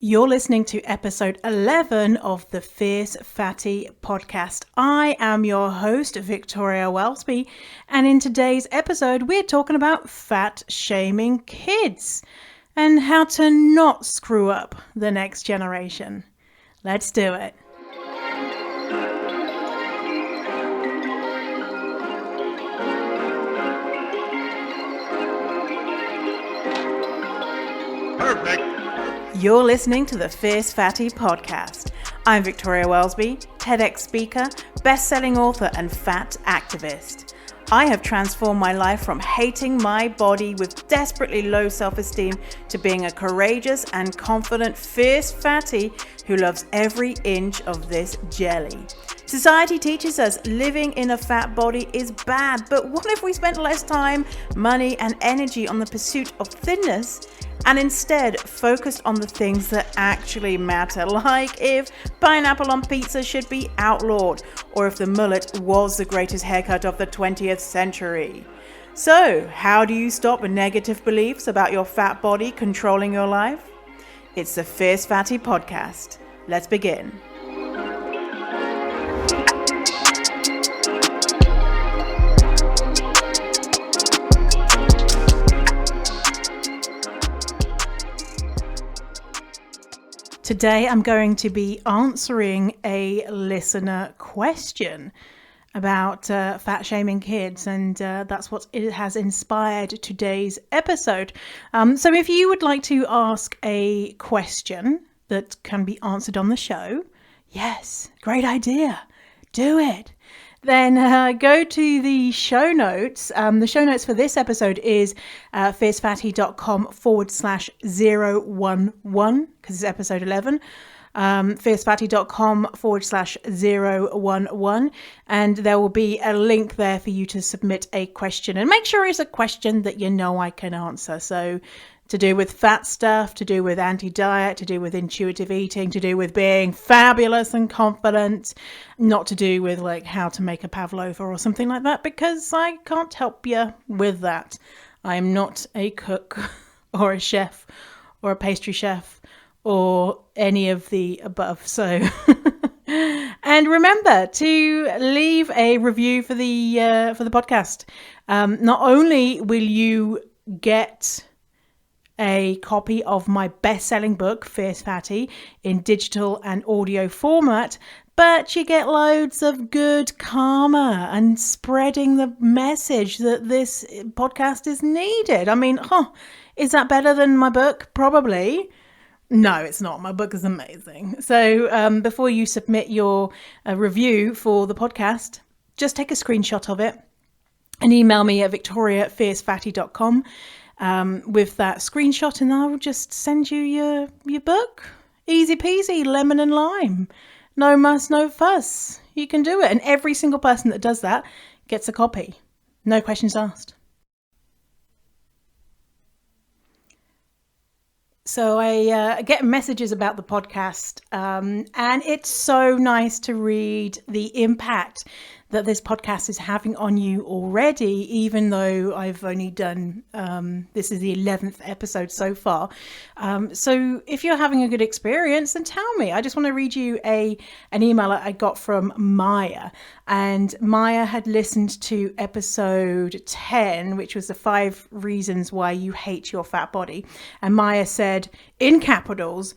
You're listening to episode 11 of the Fierce Fatty podcast. I am your host, Victoria Wellsby, and in today's episode, we're talking about fat shaming kids and how to not screw up the next generation. Let's do it. Perfect. You're listening to the Fierce Fatty podcast. I'm Victoria Wellsby, TEDx speaker, best-selling author, and fat activist. I have transformed my life from hating my body with desperately low self-esteem to being a courageous and confident fierce fatty who loves every inch of this jelly. Society teaches us living in a fat body is bad, but what if we spent less time, money, and energy on the pursuit of thinness and instead focused on the things that actually matter, like if pineapple on pizza should be outlawed, or if the mullet was the greatest haircut of the 20th century. So, how do you stop negative beliefs about your fat body controlling your life? It's the Fierce Fatty podcast. Let's begin. Today I'm going to be answering a listener question about fat shaming kids, and that's what it has inspired today's episode. So if you would like to ask a question that can be answered on the show, yes, great idea, do it. Then go to the show notes. The show notes for this episode is fiercefatty.com/011 because it's episode 11. fiercefatty.com/011, and there will be a link there for you to submit a question, and make sure it's a question that you know I can answer. So to do with fat stuff, to do with anti-diet, to do with intuitive eating, to do with being fabulous and confident, not to do with like how to make a pavlova or something like that, because I can't help you with that. I'm not a cook or a chef or a pastry chef or any of the above. So, and remember to leave a review for the podcast. Not only will you get a copy of my best-selling book, Fierce Fatty, in digital and audio format, but you get loads of good karma and spreading the message that this podcast is needed. I mean, is that better than my book? Probably. No, it's not. My book is amazing. So before you submit your review for the podcast, just take a screenshot of it and email me at victoria@fiercefatty.com. with that screenshot, and I'll just send you your book. Easy peasy, lemon and lime. No muss, no fuss. You can do it. And every single person that does that gets a copy. No questions asked. So I get messages about the podcast, and it's so nice to read the impact that this podcast is having on you already, even though I've only done, this is the 11th episode so far. So if you're having a good experience, then tell me. I just want to read you an email I got from Maya. And Maya had listened to episode 10, which was the 5 reasons why you hate your fat body. And Maya said, in capitals,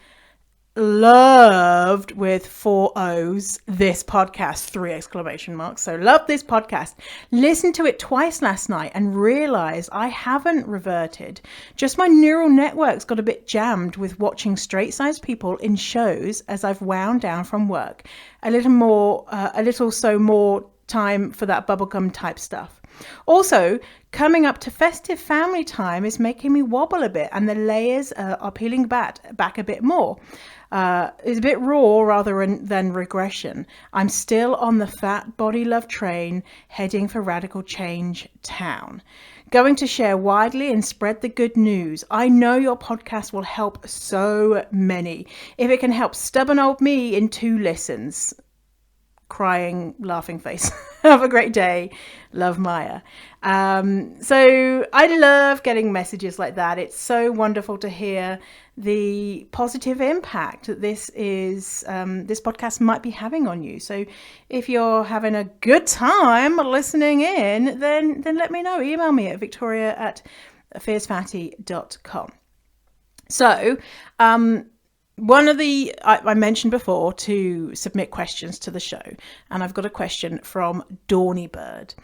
loved with 4 O's this podcast, 3 exclamation marks. So love this podcast. Listened to it twice last night and realized I haven't reverted. Just my neural networks got a bit jammed with watching straight sized people in shows as I've wound down from work. A little more time for that bubblegum type stuff. Also, coming up to festive family time is making me wobble a bit, and the layers are peeling back a bit more. It's a bit raw rather than regression. I'm still on the fat body love train, heading for radical change town. Going to share widely and spread the good news. I know your podcast will help so many. If it can help stubborn old me in 2 listens. Crying, laughing face. Have a great day. Love, Maya. So I love getting messages like that. It's so wonderful to hear the positive impact that this podcast might be having on you. So if you're having a good time listening in, then let me know. Email me at victoria@fiercefatty.com. So one of I mentioned before to submit questions to the show, and I've got a question from Dawny Bird,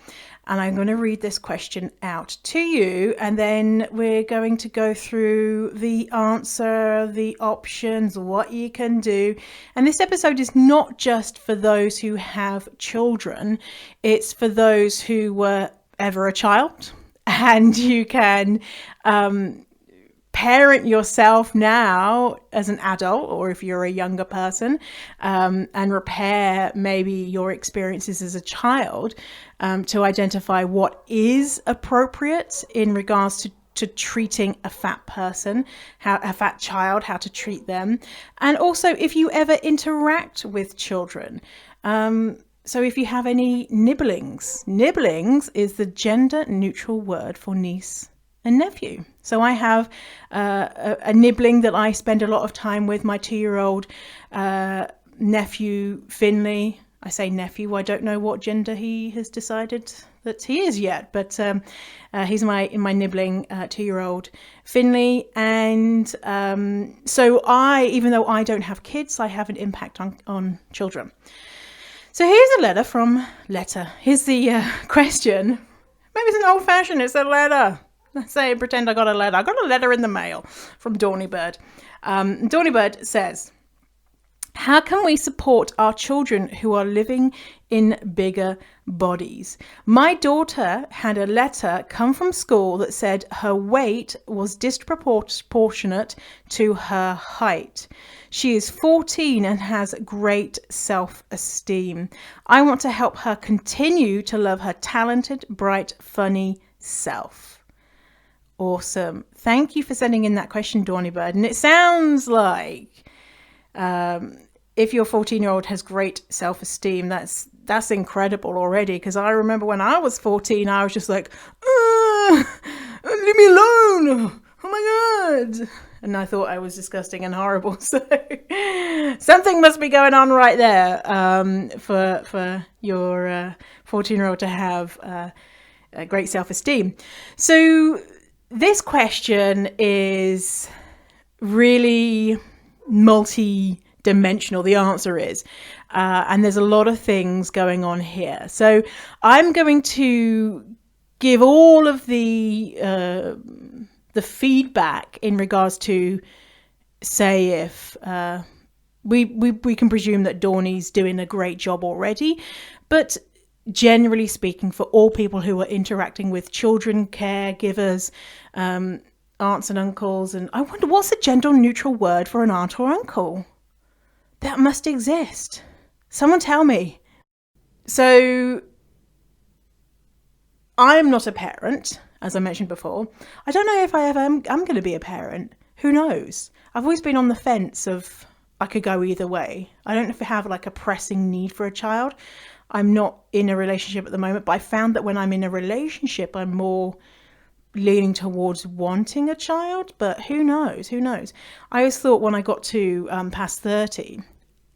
and I'm going to read this question out to you, and then we're going to go through the answer, the options, what you can do. And this episode is not just for those who have children, it's for those who were ever a child, and you can parent yourself now as an adult, or if you're a younger person, and repair maybe your experiences as a child, to identify what is appropriate in regards to treating a fat person, a fat child, how to treat them. And also if you ever interact with children. So if you have any nibblings is the gender neutral word for niece and nephew. So I have a nibbling that I spend a lot of time with, my 2-year-old nephew Finley. I say nephew, I don't know what gender he has decided that he is yet, but he's my nibbling 2-year-old Finley. And so even though I don't have kids, I have an impact on children. So here's a here's the question. Maybe it's an old fashioned, it's a letter. Let's say, pretend I got a letter. I got a letter in the mail from Dawny Bird. Dawny Bird says, how can we support our children who are living in bigger bodies? My daughter had a letter come from school that said her weight was disproportionate to her height. She is 14 and has great self-esteem. I want to help her continue to love her talented, bright, funny self. Awesome. Thank you for sending in that question, Dawny Bird. And it sounds like if your 14-year-old has great self-esteem, that's incredible already. Because I remember when I was 14, I was just like, leave me alone. Oh my God. And I thought I was disgusting and horrible. So something must be going on right there for your 14-year-old to have a great self-esteem. So this question is really multi-dimensional, the answer is. And there's a lot of things going on here. So I'm going to give all of the feedback in regards to, say, if we can presume that Dawny's doing a great job already, but generally speaking, for all people who are interacting with children, caregivers, aunts and uncles, and I wonder, what's a gender neutral word for an aunt or uncle? That must exist. Someone tell me. So I'm not a parent, as I mentioned before. I don't know if I ever am going to be a parent. Who knows? I've always been on the fence of I could go either way. I don't have like a pressing need for a child. I'm not in a relationship at the moment, but I found that when I'm in a relationship, I'm more leaning towards wanting a child, but who knows? I always thought when I got to past 30,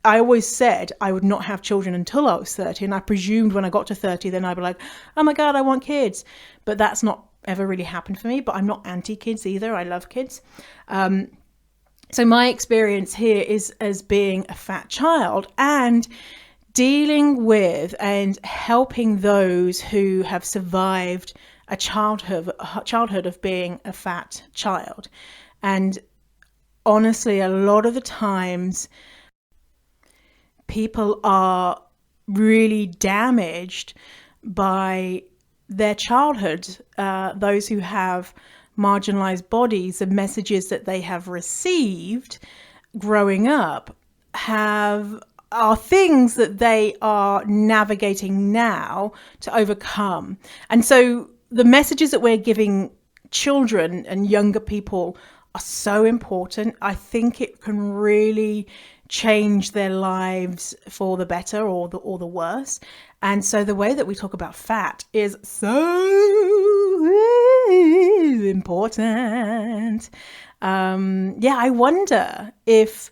I always said I would not have children until I was 30. And I presumed when I got to 30, then I'd be like, oh my God, I want kids. But that's not ever really happened for me, but I'm not anti-kids either. I love kids. So my experience here is as being a fat child and dealing with and helping those who have survived a childhood of being a fat child. And honestly, a lot of the times people are really damaged by their childhood. Those who have marginalized bodies, the messages that they have received growing up are things that they are navigating now to overcome. And so the messages that we're giving children and younger people are so important. I think it can really change their lives for the better or the worse. And so the way that we talk about fat is so important. I wonder if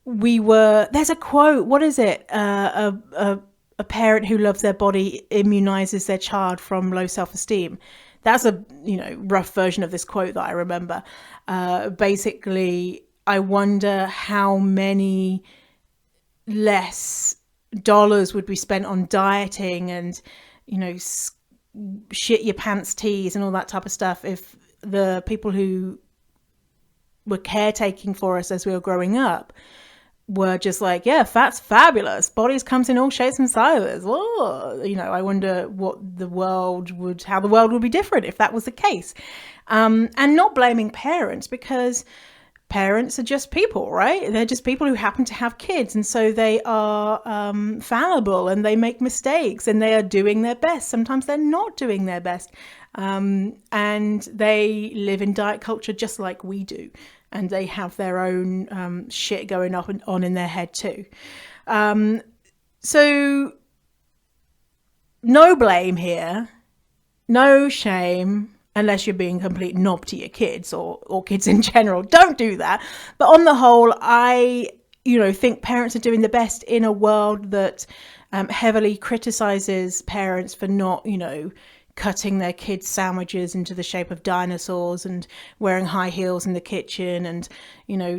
there's a quote, what is it? A parent who loves their body immunizes their child from low self-esteem. That's a rough version of this quote that I remember. Basically, I wonder how many less dollars would be spent on dieting and shit your pants teas and all that type of stuff if the people who were caretaking for us as we were growing up were just like, yeah, fat's fabulous, bodies comes in all shapes and sizes. Whoa. I wonder how the world would be different if that was the case. And not blaming parents, because parents are just people, right? They're just people who happen to have kids, and so they are fallible, and they make mistakes, and they are doing their best. Sometimes they're not doing their best, and they live in diet culture just like we do, and they have their own shit going on in their head too. So no blame here, no shame. Unless you're being a complete knob to your kids or kids in general. Don't do that. But on the whole, I think parents are doing the best in a world that heavily criticizes parents for not, cutting their kids' sandwiches into the shape of dinosaurs and wearing high heels in the kitchen and,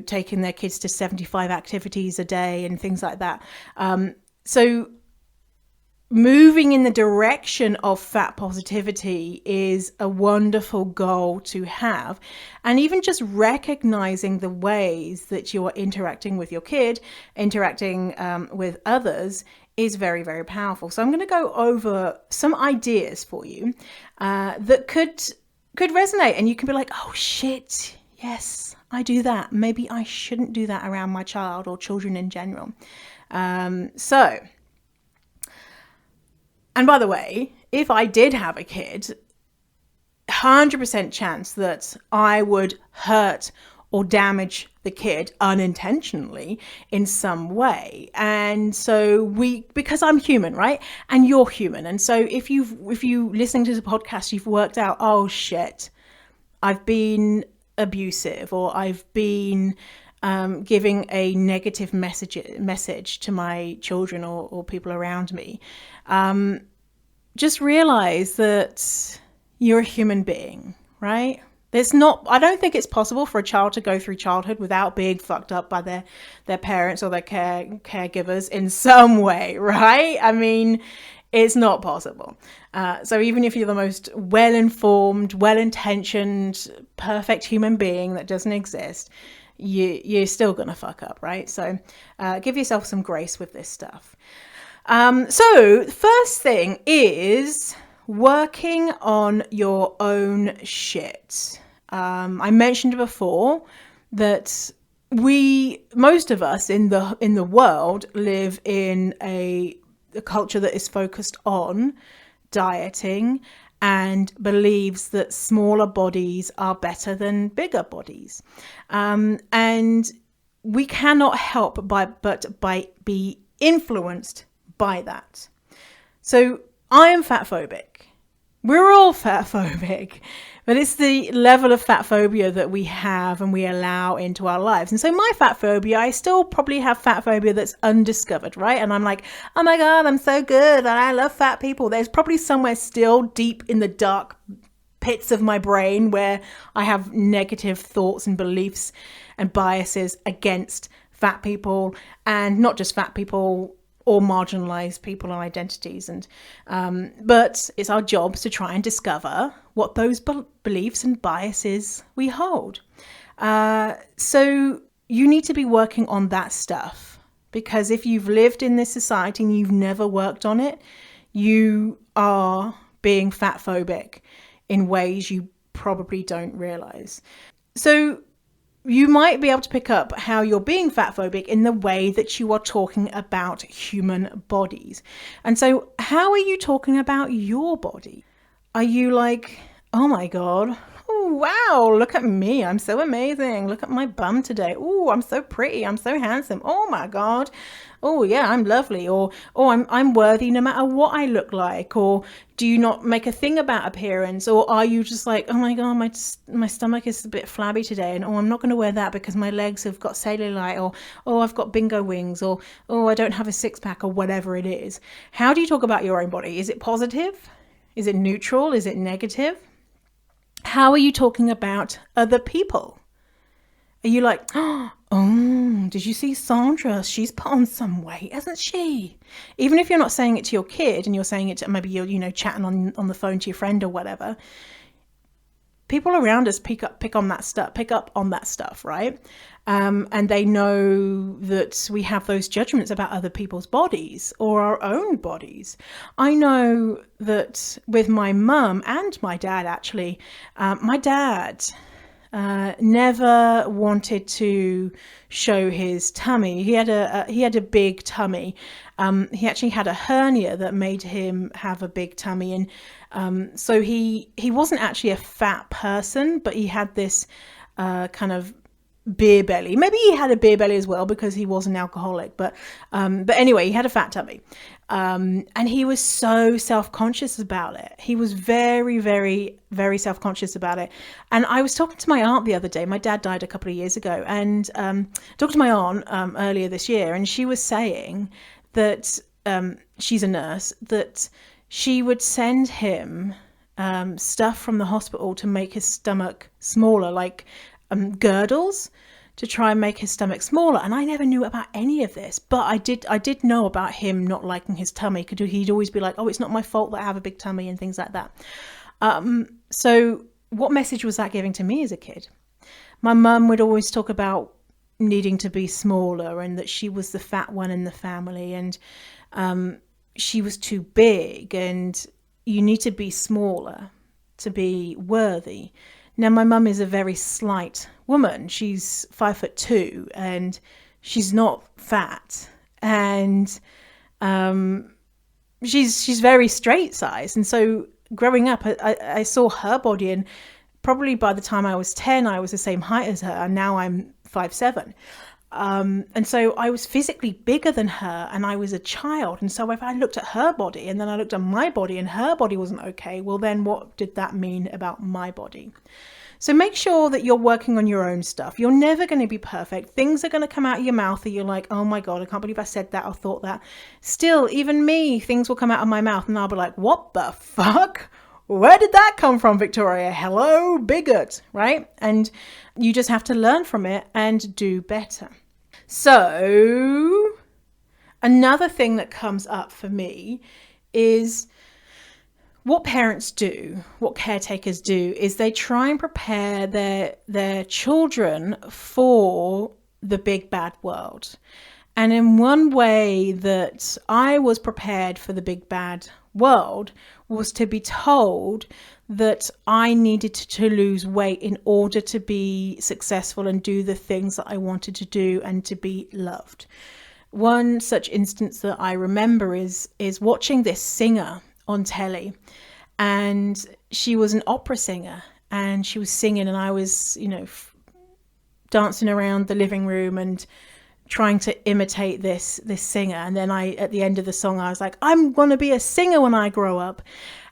taking their kids to 75 activities a day and things like that. So moving in the direction of fat positivity is a wonderful goal to have. And even just recognizing the ways that you are interacting with your kid, interacting with others is very, very powerful. So I'm going to go over some ideas for you that could resonate, and you can be like, oh shit, yes, I do that. Maybe I shouldn't do that around my child or children in general. And by the way, if I did have a kid, 100% chance that I would hurt or damage the kid unintentionally in some way. And so because I'm human, right? And you're human. And so if you listening to the podcast, you've worked out, oh shit, I've been abusive, or I've been giving a negative message to my children or people around me, just realize that you're a human being, right? I don't think it's possible for a child to go through childhood without being fucked up by their parents or their caregivers in some way, right? I mean, it's not possible. So even if you're the most well-informed, well-intentioned, perfect human being that doesn't exist, you're still gonna fuck up, right? So give yourself some grace with this stuff. So the first thing is working on your own shit. I mentioned before that most of us in the world live in a culture that is focused on dieting and believes that smaller bodies are better than bigger bodies. And we cannot help but be influenced by that. So I am fat phobic. We're all fat phobic, but it's the level of fat phobia that we have and we allow into our lives. And so my fat phobia, I still probably have fat phobia that's undiscovered, right? And I'm like, oh my God, I'm so good and I love fat people. There's probably somewhere still deep in the dark pits of my brain where I have negative thoughts and beliefs and biases against fat people, and not just fat people, or marginalized people and identities. And but it's our jobs to try and discover what those beliefs and biases we hold. So you need to be working on that stuff, because if you've lived in this society and you've never worked on it, you are being fat phobic in ways you probably don't realize. So you might be able to pick up how you're being fat phobic in the way that you are talking about human bodies. And so how are you talking about your body? Are you like, oh my God, oh, wow, look at me. I'm so amazing. Look at my bum today. Oh, I'm so pretty. I'm so handsome. Oh my God. Oh yeah, I'm lovely. Or, oh, I'm worthy no matter what I look like. Or do you not make a thing about appearance? Or are you just like, oh my God, my stomach is a bit flabby today, and oh, I'm not going to wear that because my legs have got cellulite, or oh, I've got bingo wings, or oh, I don't have a six pack, or whatever it is. How do you talk about your own body? Is it positive? Is it neutral? Is it negative? How are you talking about other people? Are you like, oh, did you see Sandra? She's put on some weight, hasn't she? Even if you're not saying it to your kid and you're saying it to, maybe you're, chatting on the phone to your friend or whatever, people around us pick up on that stuff, right? And they know that we have those judgments about other people's bodies or our own bodies. I know that with my mum and my dad, actually, my dad never wanted to show his tummy. He had a big tummy. He actually had a hernia that made him have a big tummy, and so he wasn't actually a fat person, but he had this kind of beer belly. Maybe he had a beer belly as well because he was an alcoholic, but anyway, he had a fat tummy. And he was so self-conscious about it. He was very, very, very self-conscious about it. And I was talking to my aunt the other day. My dad died a couple of years ago, and talked to my aunt earlier this year, and she was saying that she's a nurse, that she would send him stuff from the hospital to make his stomach smaller, like girdles, to try and make his stomach smaller. And I never knew about any of this, but I did know about him not liking his tummy, because he'd always be like, oh, it's not my fault that I have a big tummy and things like that. So what message was that giving to me as a kid? My mum would always talk about needing to be smaller, and that she was the fat one in the family, and she was too big, and you need to be smaller to be worthy. Now, my mum is a very slight woman. She's 5'2", and she's not fat, and she's very straight sized. And so growing up, I saw her body, and probably by the time I was 10, I was the same height as her, and now I'm 5'7". And so I was physically bigger than her, and I was a child. And so if I looked at her body and then I looked at my body and her body wasn't okay, well, then what did that mean about my body? So make sure that you're working on your own stuff. You're never going to be perfect. Things are going to come out of your mouth that you're like, oh my God, I can't believe I said that or thought that. Still, even me, things will come out of my mouth and I'll be like, what the fuck? Where did that come from, Victoria? Hello, bigot, right? And you just have to learn from it and do better. So another thing that comes up for me is what parents do, what caretakers do, is they try and prepare their children for the big bad world. And in one way that I was prepared for the big bad world was to be told that I needed to lose weight in order to be successful and do the things that I wanted to do and to be loved. One such instance that I remember is watching this singer on telly, and she was an opera singer, and she was singing, and I was, dancing around the living room and trying to imitate this singer. And then at the end of the song, I was like, I'm going to be a singer when I grow up.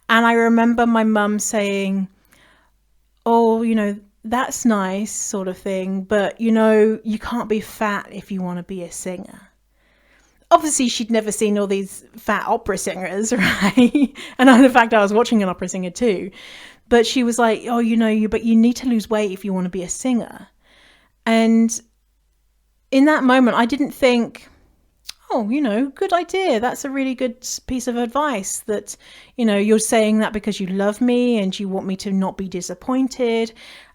And I remember my mum saying, oh, that's nice, sort of thing, but you can't be fat if you want to be a singer. Obviously, she'd never seen all these fat opera singers, right? And the fact I was watching an opera singer too. But she was like, oh, but you need to lose weight if you want to be a singer. And in that moment, I didn't think, oh, good idea. That's a really good piece of advice, that, you're saying that because you love me and you want me to not be disappointed.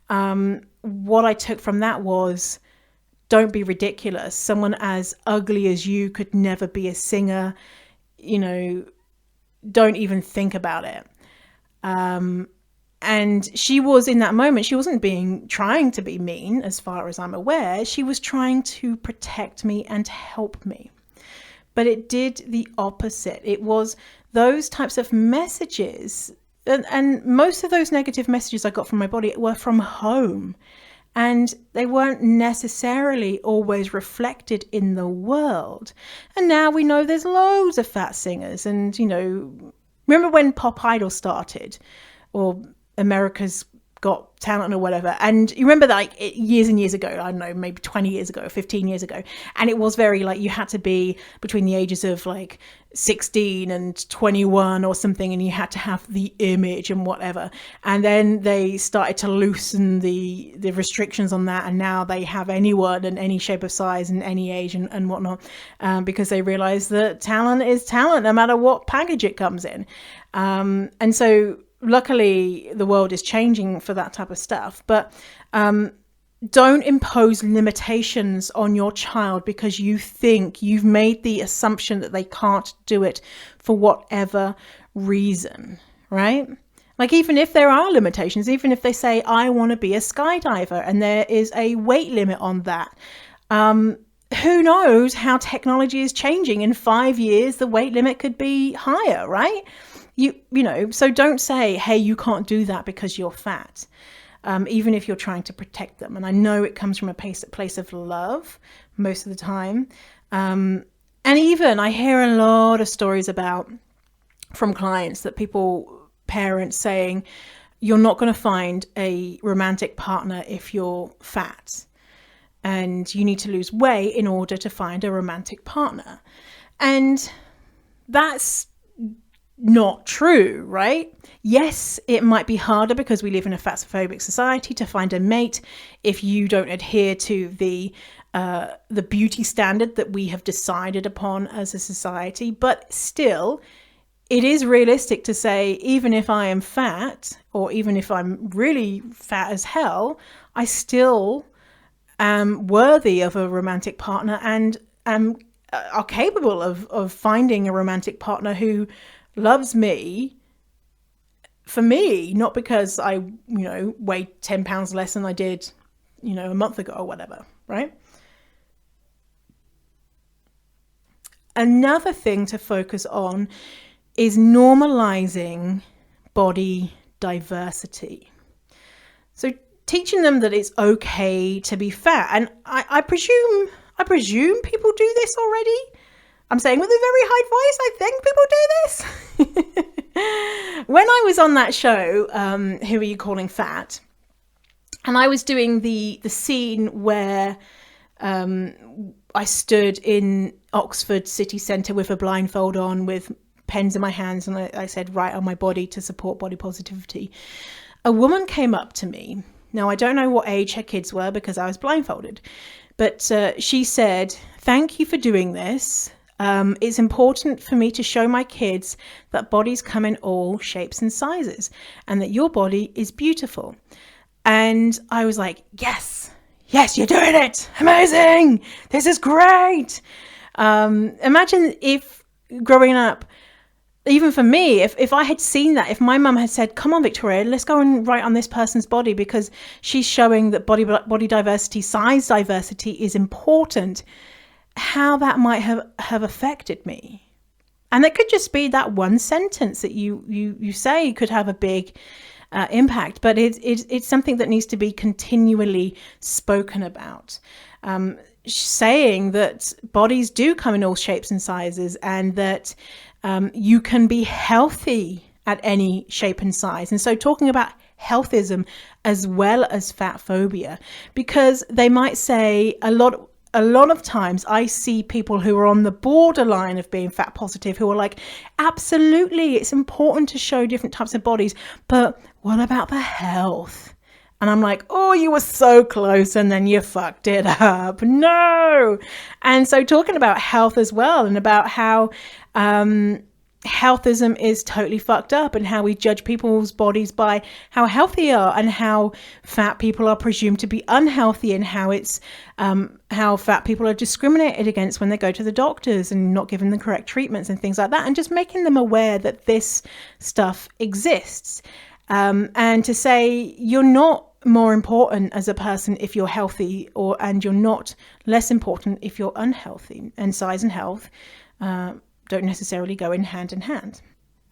What I took from that was, don't be ridiculous. Someone as ugly as you could never be a singer. Don't even think about it. And she was, in that moment, she wasn't trying to be mean, as far as I'm aware. She was trying to protect me and help me. But it did the opposite. It was those types of messages and most of those negative messages I got from my body were from home. And they weren't necessarily always reflected in the world. And now we know there's loads of fat singers. And, remember when Pop Idol started, or America's Got Talent or whatever? And you remember that years and years ago, I don't know, maybe 20 years ago, 15 years ago. And it was very you had to be between the ages of 16 and 21 or something, and you had to have the image and whatever. And then they started to loosen the restrictions on that, and now they have anyone and any shape of size and any age and whatnot, because they realize that talent is talent no matter what package it comes in. And so luckily the world is changing for that type of stuff, but don't impose limitations on your child because you think you've made the assumption that they can't do it for whatever reason, right? Even if there are limitations, even if they say, I want to be a skydiver and there is a weight limit on that, who knows how technology is changing? In 5 years, the weight limit could be higher, right? So don't say, hey, you can't do that because you're fat. Even if you're trying to protect them. And I know it comes from a place of love most of the time. And even I hear a lot of stories from clients that parents saying, you're not going to find a romantic partner if you're fat. And you need to lose weight in order to find a romantic partner. And that's not true, right? Yes, it might be harder because we live in a fatphobic society to find a mate if you don't adhere to the beauty standard that we have decided upon as a society. But still, it is realistic to say, even if I am fat, or even if I'm really fat as hell, I still am worthy of a romantic partner and are capable of finding a romantic partner who loves me for me, not because I, weigh 10 pounds less than I did, a month ago or whatever, right? Another thing to focus on is normalizing body diversity. So teaching them that it's okay to be fat. And I presume people do this already. I'm saying with a very high voice, I think people do this. When I was on that show, Who Are You Calling Fat? And I was doing the scene where I stood in Oxford city centre with a blindfold on, with pens in my hands, and I said, write on my body to support body positivity. A woman came up to me. Now, I don't know what age her kids were because I was blindfolded, but she said, thank you for doing this. It's important for me to show my kids that bodies come in all shapes and sizes and that your body is beautiful. And I was like, yes, you're doing it. Amazing. This is great. Imagine if growing up, even for me, if I had seen that, if my mum had said, come on, Victoria, let's go and write on this person's body because she's showing that body diversity, size diversity is important, how that might have affected me. And it could just be that one sentence that you say could have a big impact, but it's something that needs to be continually spoken about. Saying that bodies do come in all shapes and sizes, and that you can be healthy at any shape and size. And so talking about healthism as well as fat phobia, because they might say a lot of times I see people who are on the borderline of being fat positive who are like, absolutely, it's important to show different types of bodies, but what about the health? And I'm like, oh, you were so close and then you fucked it up. No. And so talking about health as well, and about how healthism is totally fucked up, and how we judge people's bodies by how healthy they are, and how fat people are presumed to be unhealthy, and how it's how fat people are discriminated against when they go to the doctors and not given the correct treatments and things like that, and just making them aware that this stuff exists. And to say you're not more important as a person if you're healthy, and you're not less important if you're unhealthy. And size and health don't necessarily go in hand in hand.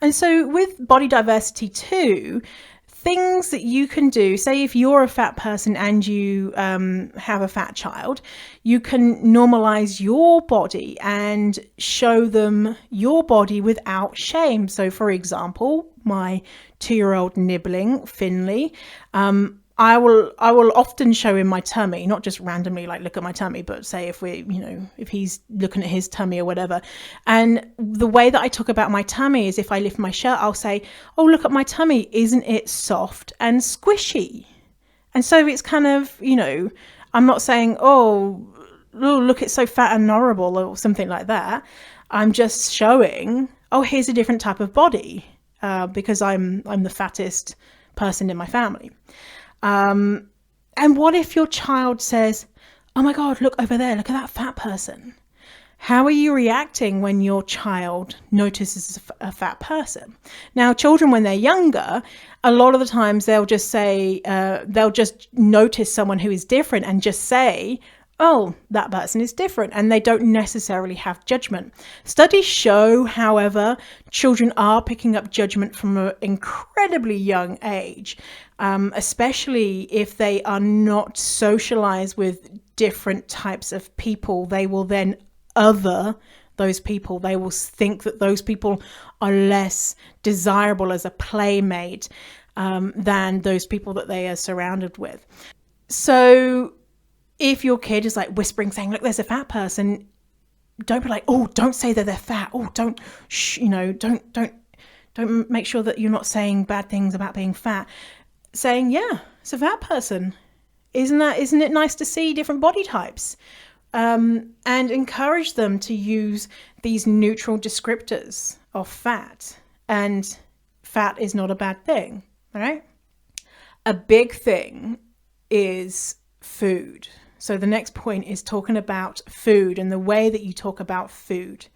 And so with body diversity too, things that you can do, say if you're a fat person and you have a fat child, you can normalize your body and show them your body without shame. So for example, my 2-year-old nibbling, Finley, I will often show him my tummy, not just randomly like look at my tummy, but say if he's looking at his tummy or whatever. And the way that I talk about my tummy is if I lift my shirt, I'll say, oh, look at my tummy. Isn't it soft and squishy? And so it's kind of, I'm not saying, oh, look, it's so fat and horrible or something like that. I'm just showing, oh, here's a different type of body because I'm the fattest person in my family. And what if your child says, oh my God, look over there, look at that fat person. How are you reacting when your child notices a fat person? Now, children, when they're younger, a lot of the times they'll just say, they'll just notice someone who is different and just say, oh, that person is different, and they don't necessarily have judgment. Studies show, however, children are picking up judgment from an incredibly young age, especially if they are not socialized with different types of people. They will then other those people. They will think that those people are less desirable as a playmate than those people that they are surrounded with. So if your kid is like whispering, saying, look, there's a fat person, don't be like, oh, don't say that they're fat. Oh, don't make sure that you're not saying bad things about being fat. Saying, yeah, it's a fat person. Isn't it nice to see different body types? And encourage them to use these neutral descriptors of fat. And fat is not a bad thing, all right? A big thing is food. So the next point is talking about food and the way that you talk about food.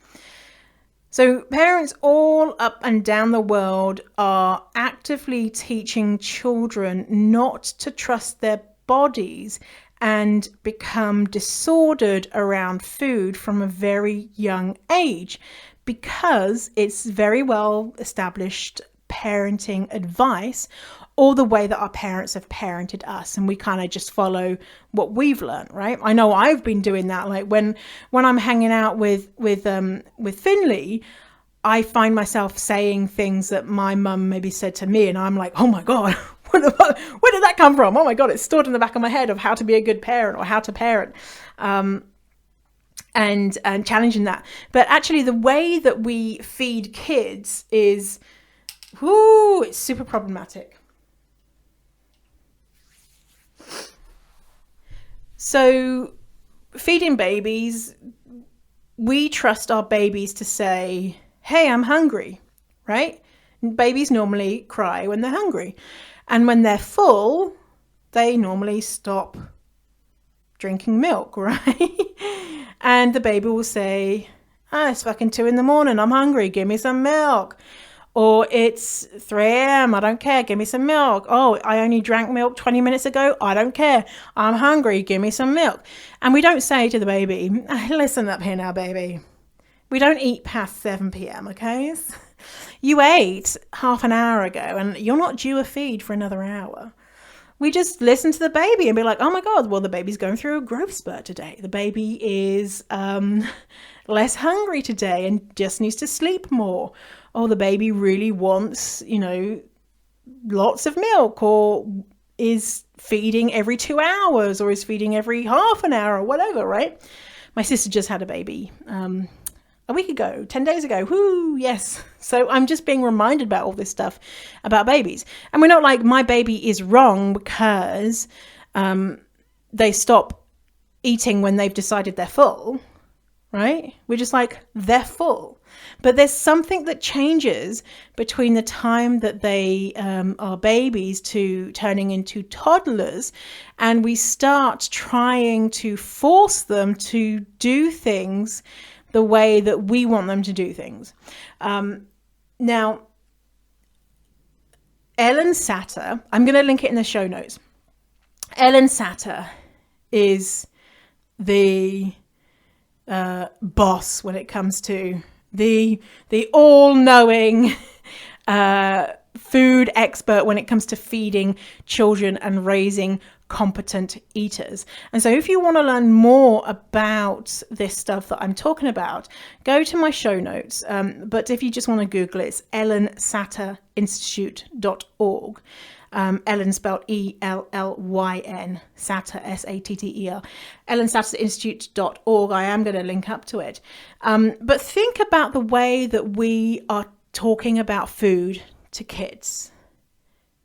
So parents all up and down the world are actively teaching children not to trust their bodies and become disordered around food from a very young age, because it's very well established parenting advice, or the way that our parents have parented us, and we kind of just follow what we've learned, right? I know I've been doing that. Like when I'm hanging out with Finley, I find myself saying things that my mum maybe said to me, and I'm like, oh my God, where did that come from? Oh my God, it's stored in the back of my head of how to be a good parent or how to parent, and challenging that. But actually, the way that we feed kids is, it's super problematic. So feeding babies, we trust our babies to say, hey, I'm hungry, right? Babies normally cry when they're hungry. And when they're full, they normally stop drinking milk, right? And the baby will say, it's fucking 2 a.m, I'm hungry, give me some milk. Or it's 3 a.m, I don't care, give me some milk. Oh, I only drank milk 20 minutes ago, I don't care, I'm hungry, give me some milk. And we don't say to the baby, listen up here now, baby. We don't eat past 7 p.m, okay? You ate half an hour ago and you're not due a feed for another hour. We just listen to the baby and be like, oh my God, well, the baby's going through a growth spurt today. The baby is less hungry today and just needs to sleep more. Or the baby really wants, lots of milk, or is feeding every 2 hours, or is feeding every half an hour, or whatever, right? My sister just had a baby a week ago, 10 days ago. Whoo, yes. So I'm just being reminded about all this stuff about babies. And we're not like, my baby is wrong because they stop eating when they've decided they're full, right? We're just like, they're full. But there's something that changes between the time that they are babies to turning into toddlers, and we start trying to force them to do things the way that we want them to do things. Now, Ellen Satter, I'm going to link it in the show notes. Ellen Satter is the boss when it comes to the all-knowing food expert when it comes to feeding children and raising competent eaters. And so if you want to learn more about this stuff that I'm talking about, go to my show notes. But if you just want to Google it, it's ellensaterinstitute.org. Ellen spelled Ellyn, Satter, Satter, ellensaterinstitute.org. I am going to link up to it. But think about the way that we are talking about food to kids.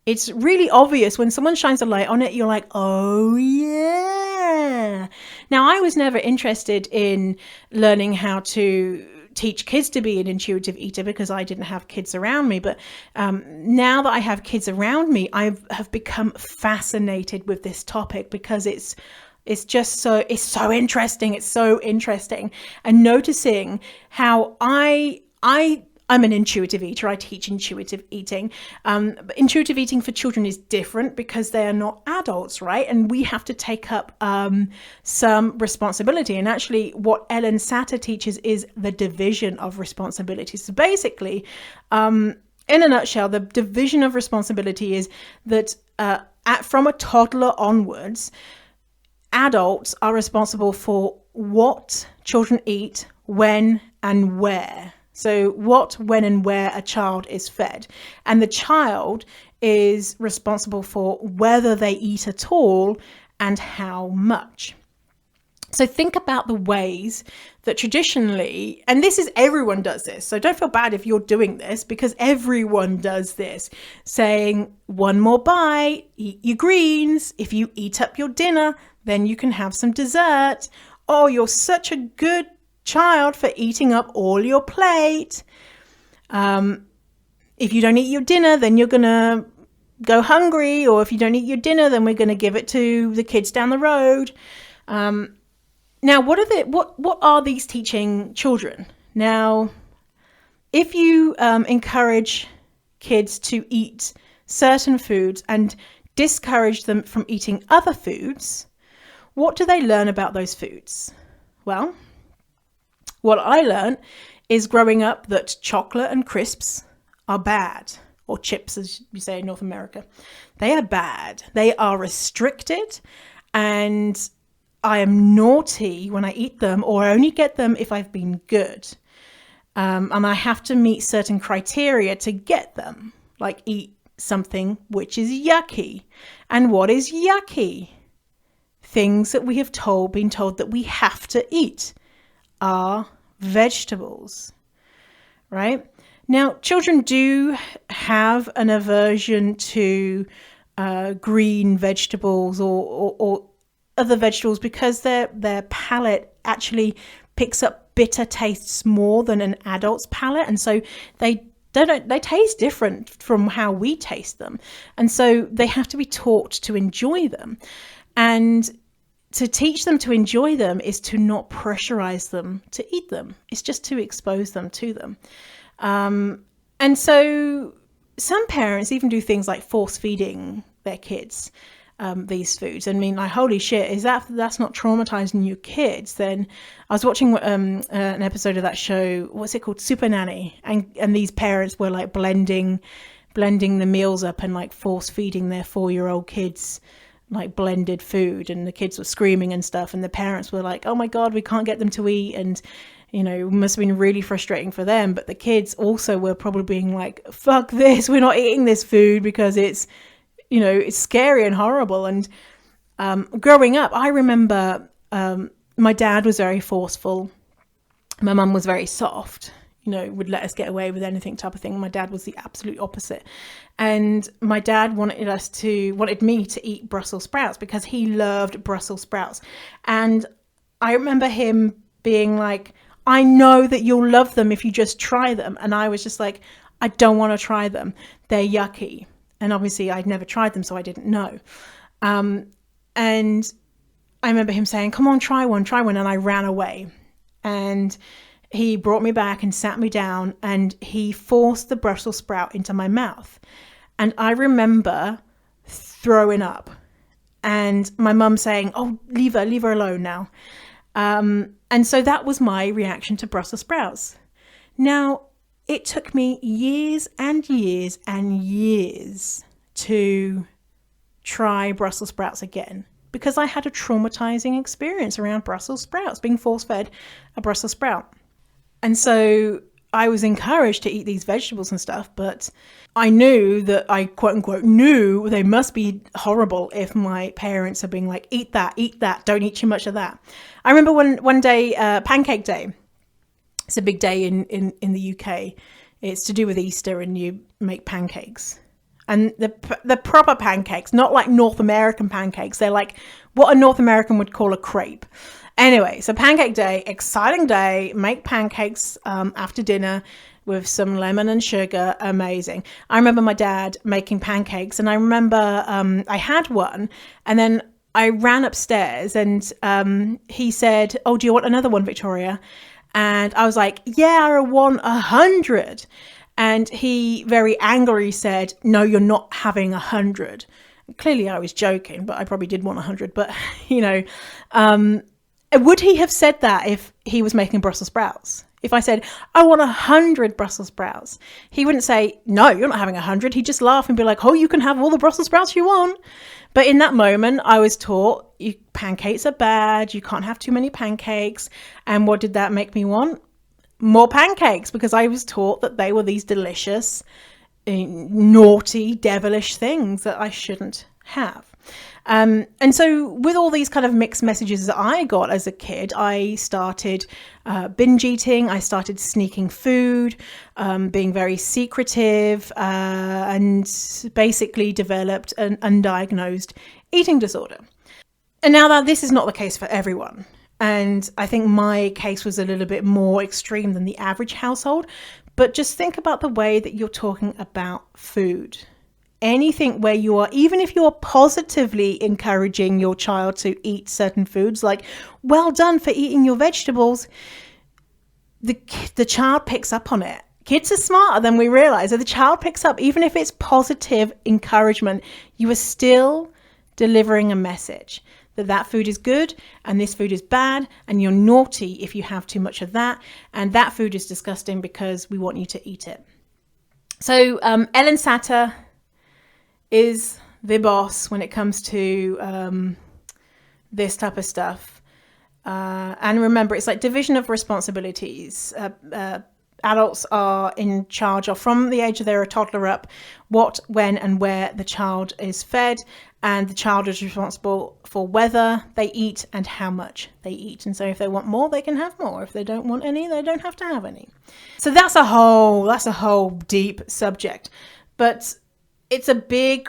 It's really obvious when someone shines a light on it, you're like, oh yeah. Now, I was never interested in learning how to teach kids to be an intuitive eater because I didn't have kids around me. But now that I have kids around me, I have become fascinated with this topic because it's so interesting. It's so interesting. And noticing how I'm an intuitive eater. I teach intuitive eating. But intuitive eating for children is different because they are not adults, right? And we have to take up some responsibility. And actually, what Ellen Satter teaches is the division of responsibility. So basically, in a nutshell, the division of responsibility is that from a toddler onwards, adults are responsible for what children eat, when and where. So what, when and where a child is fed. And the child is responsible for whether they eat at all and how much. So think about the ways that traditionally, and everyone does this. So don't feel bad if you're doing this because everyone does this. Saying one more bite, eat your greens. If you eat up your dinner, then you can have some dessert. Oh, you're such a good child for eating up all your plate. If you don't eat your dinner, then you're gonna go hungry, or if you don't eat your dinner, then we're gonna give it to the kids down the road. Now, what are these teaching children? Now, if you encourage kids to eat certain foods and discourage them from eating other foods, what do they learn about those foods? Well, what I learned is growing up that chocolate and crisps are bad, or chips, as you say in North America. They are bad. They are restricted, and I am naughty when I eat them, or I only get them if I've been good. And I have to meet certain criteria to get them, like eat something which is yucky. And what is yucky? Things that we have been told that we have to eat are vegetables, right? Now, children do have an aversion to green vegetables or other vegetables because their palate actually picks up bitter tastes more than an adult's palate, and so they taste different from how we taste them, and so they have to be taught to enjoy them. And to teach them to enjoy them is to not pressurize them to eat them. It's just to expose them to them. And so some parents even do things like force feeding their kids these foods. I mean, like, holy shit, that's not traumatizing your kids? Then I was watching an episode of that show, what's it called? Super Nanny. And these parents were like blending the meals up and like force feeding their 4-year-old kids like blended food, and the kids were screaming and stuff, and the parents were like, oh my God, we can't get them to eat. And it must have been really frustrating for them, but the kids also were probably being like, fuck this, we're not eating this food because it's scary and horrible. And growing up, I remember my dad was very forceful, my mum was very soft, would let us get away with anything type of thing. My dad was the absolute opposite. And my dad wanted me to eat Brussels sprouts because he loved Brussels sprouts. And I remember him being like, I know that you'll love them if you just try them. And I was just like, I don't want to try them. They're yucky. And obviously I'd never tried them, so I didn't know. And I remember him saying, come on, try one. And I ran away. And he brought me back and sat me down, and he forced the Brussels sprout into my mouth. And I remember throwing up, and my mum saying, oh, leave her alone now. And so that was my reaction to Brussels sprouts. Now, it took me years and years and years to try Brussels sprouts again, because I had a traumatizing experience around Brussels sprouts, being force-fed a Brussels sprout. And so I was encouraged to eat these vegetables and stuff, but I knew that I quote unquote knew they must be horrible if my parents are being like, eat that, don't eat too much of that. I remember one day, Pancake Day. It's a big day in the UK. It's to do with Easter, and you make pancakes. And the proper pancakes, not like North American pancakes. They're like what a North American would call a crepe. Anyway, so Pancake Day, exciting day, make pancakes after dinner with some lemon and sugar, amazing. I remember my dad making pancakes, and I remember I had one, and then I ran upstairs, and he said, oh, do you want another one, Victoria? And I was like, yeah, I want 100. And he very angrily said, no, you're not having 100. Clearly I was joking, but I probably did want 100. But, would he have said that if he was making Brussels sprouts? If I said, I want 100 Brussels sprouts, he wouldn't say, no, you're not having 100. He'd just laugh and be like, oh, you can have all the Brussels sprouts you want. But in that moment, I was taught pancakes are bad. You can't have too many pancakes. And what did that make me want? More pancakes, because I was taught that they were these delicious, naughty, devilish things that I shouldn't have. And so with all these kind of mixed messages that I got as a kid, I started binge eating. I started sneaking food, being very secretive, and basically developed an undiagnosed eating disorder. And now that this is not the case for everyone. And I think my case was a little bit more extreme than the average household. But just think about the way that you're talking about food. Anything where you are, even if you are positively encouraging your child to eat certain foods, like, well done for eating your vegetables, the child picks up on it. Kids are smarter than we realize. So the child picks up, even if it's positive encouragement, you are still delivering a message that food is good and this food is bad, and you're naughty if you have too much of that, and that food is disgusting because we want you to eat it. So Ellen Satter is the boss when it comes to this type of stuff. And remember, it's like division of responsibilities. Adults are in charge of, from the age of they're a toddler up, what, when and where the child is fed, and the child is responsible for whether they eat and how much they eat. And so if they want more, they can have more. If they don't want any, they don't have to have any. So that's a whole deep subject. But it's a big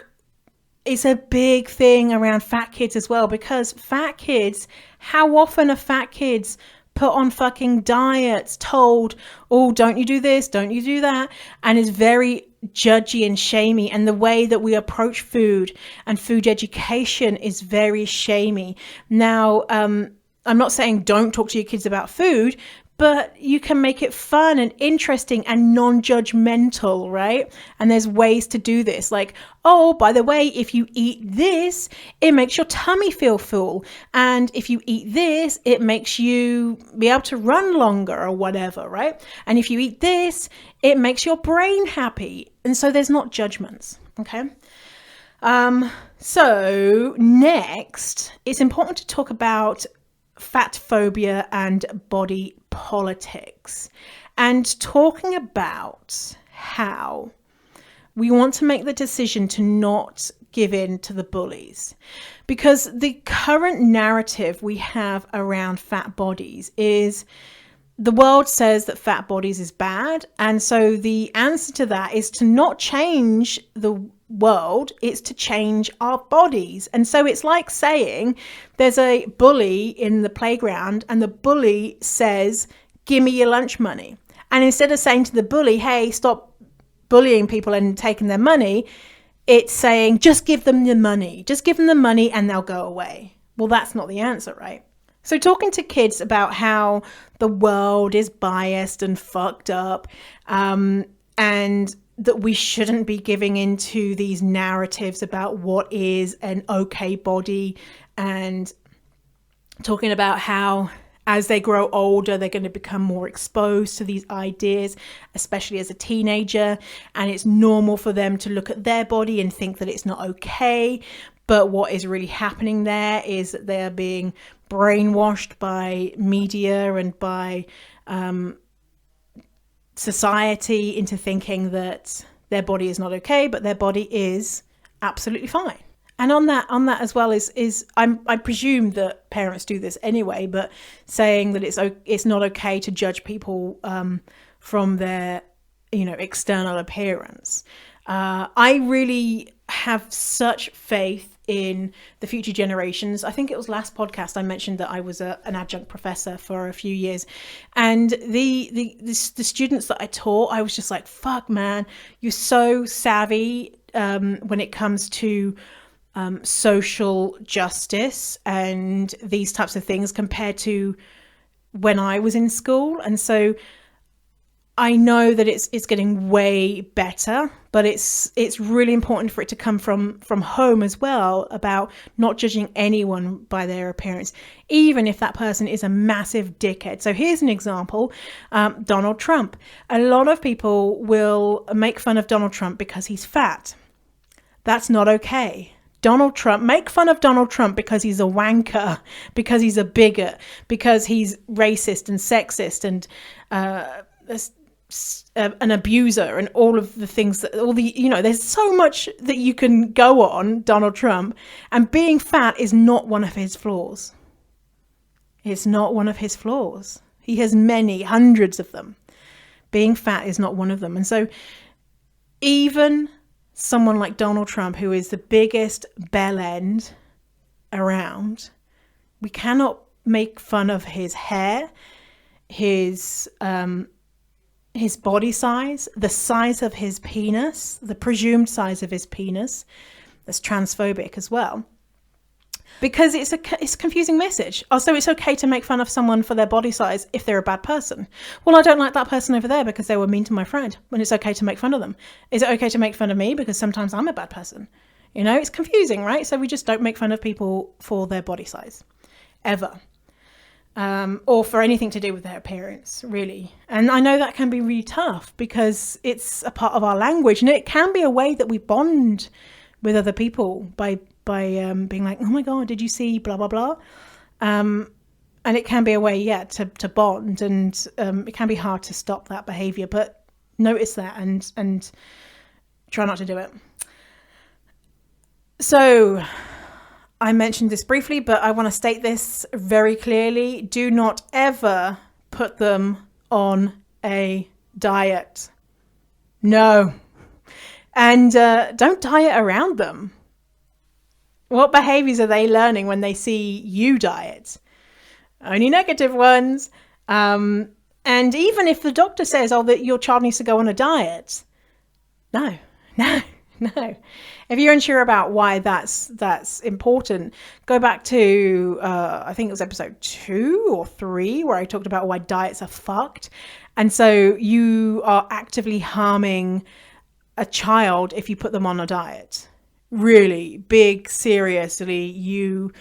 thing around fat kids as well, because fat kids, how often are fat kids put on fucking diets, told, oh, don't you do this, don't you do that, and is very judgy and shamey. And the way that we approach food and food education is very shamey. Now, I'm not saying don't talk to your kids about food, but you can make it fun and interesting and non-judgmental, right? And there's ways to do this. Like, oh, by the way, if you eat this, it makes your tummy feel full. And if you eat this, it makes you be able to run longer or whatever, right? And if you eat this, it makes your brain happy. And so there's not judgments, okay? So next, it's important to talk about fat phobia and body politics, and talking about how we want to make the decision to not give in to the bullies, because the current narrative we have around fat bodies is the world says that fat bodies is bad. And so the answer to that is to not change the world, it's to change our bodies. And so it's like saying there's a bully in the playground and the bully says, give me your lunch money. And instead of saying to the bully, hey, stop bullying people and taking their money, it's saying, just give them the money. Just give them the money and they'll go away. Well, that's not the answer, right? So talking to kids about how the world is biased and fucked up, and that we shouldn't be giving into these narratives about what is an okay body, and talking about how As they grow older, they're going to become more exposed to these ideas, especially as a teenager. And it's normal for them to look at their body and think that it's not okay. But what is really happening there is that they are being brainwashed by media and by society into thinking that their body is not okay, but their body is absolutely fine. And on that as well is I presume that parents do this anyway, but saying that it's not okay to judge people from their external appearance. I really have such faith in the future generations. I think it was last podcast I mentioned that I was an adjunct professor for a few years, and the students that I taught, I was just like, fuck man, you're so savvy when it comes to social justice and these types of things compared to when I was in school. And so I know that it's getting way better, but it's really important for it to come from home as well, about not judging anyone by their appearance, even if that person is a massive dickhead. So here's an example. Donald Trump. A lot of people will make fun of Donald Trump because he's fat. That's not okay. Make fun of Donald Trump because he's a wanker, because he's a bigot, because he's racist and sexist and an abuser and all of the things that there's so much that you can go on Donald Trump, and being fat is not one of his flaws. It's not one of his flaws. He has many, hundreds of them. Being fat is not one of them. And so even someone like Donald Trump, who is the biggest bell end around, we cannot make fun of his hair, his body size, the size of his penis, the presumed size of his penis. That's transphobic as well, because it's a confusing message. Also, it's okay to make fun of someone for their body size if they're a bad person. Well, I don't like that person over there because they were mean to my friend, when it's okay to make fun of them. Is it okay to make fun of me because sometimes I'm a bad person? It's confusing, right? So we just don't make fun of people for their body size, ever. Or for anything to do with their appearance, really. And I know that can be really tough because it's a part of our language, and it can be a way that we bond with other people by being like, oh my God, did you see blah, blah, blah? And it can be a way, to bond, and it can be hard to stop that behavior, but notice that and try not to do it. So I mentioned this briefly, but I want to state this very clearly. Do not ever put them on a diet. No. And don't diet around them. What behaviors are they learning when they see you diet? Only negative ones. And even if the doctor says, that your child needs to go on a diet, no. If you're unsure about why that's important, go back to, I think it was episode 2 or 3, where I talked about why diets are fucked. And so you are actively harming a child if you put them on a diet. Really big, seriously, you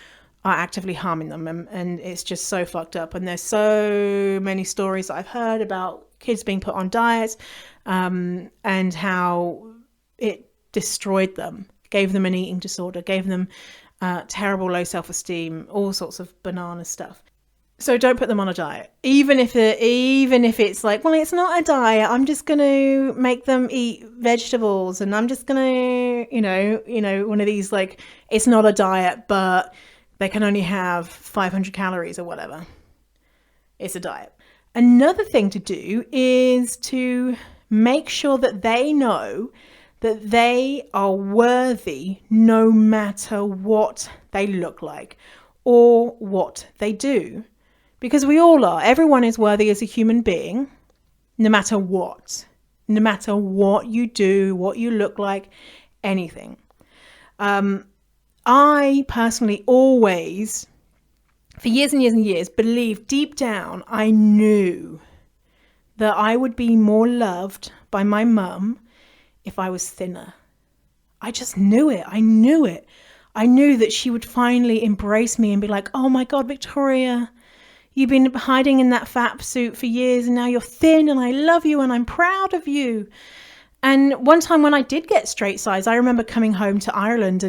are actively harming them. And it's just so fucked up. And there's so many stories that I've heard about kids being put on diets, and how it destroyed them, gave them an eating disorder, gave them terrible low self-esteem, all sorts of banana stuff. So don't put them on a diet, even if it's like, well, it's not a diet. I'm just going to make them eat vegetables, and I'm just going to, one of these, like, it's not a diet, but they can only have 500 calories or whatever. It's a diet. Another thing to do is to make sure that they know that they are worthy no matter what they look like or what they do. Because we all are. Everyone is worthy as a human being, no matter what. No matter what you do, what you look like, anything. I personally always, for years and years and years, believed deep down, I knew that I would be more loved by my mum if I was thinner. I just knew it. I knew it. I knew that she would finally embrace me and be like, oh my God, Victoria, You've been hiding in that fat suit for years and now you're thin and I love you and I'm proud of you. And one time when I did get straight size, I remember coming home to Ireland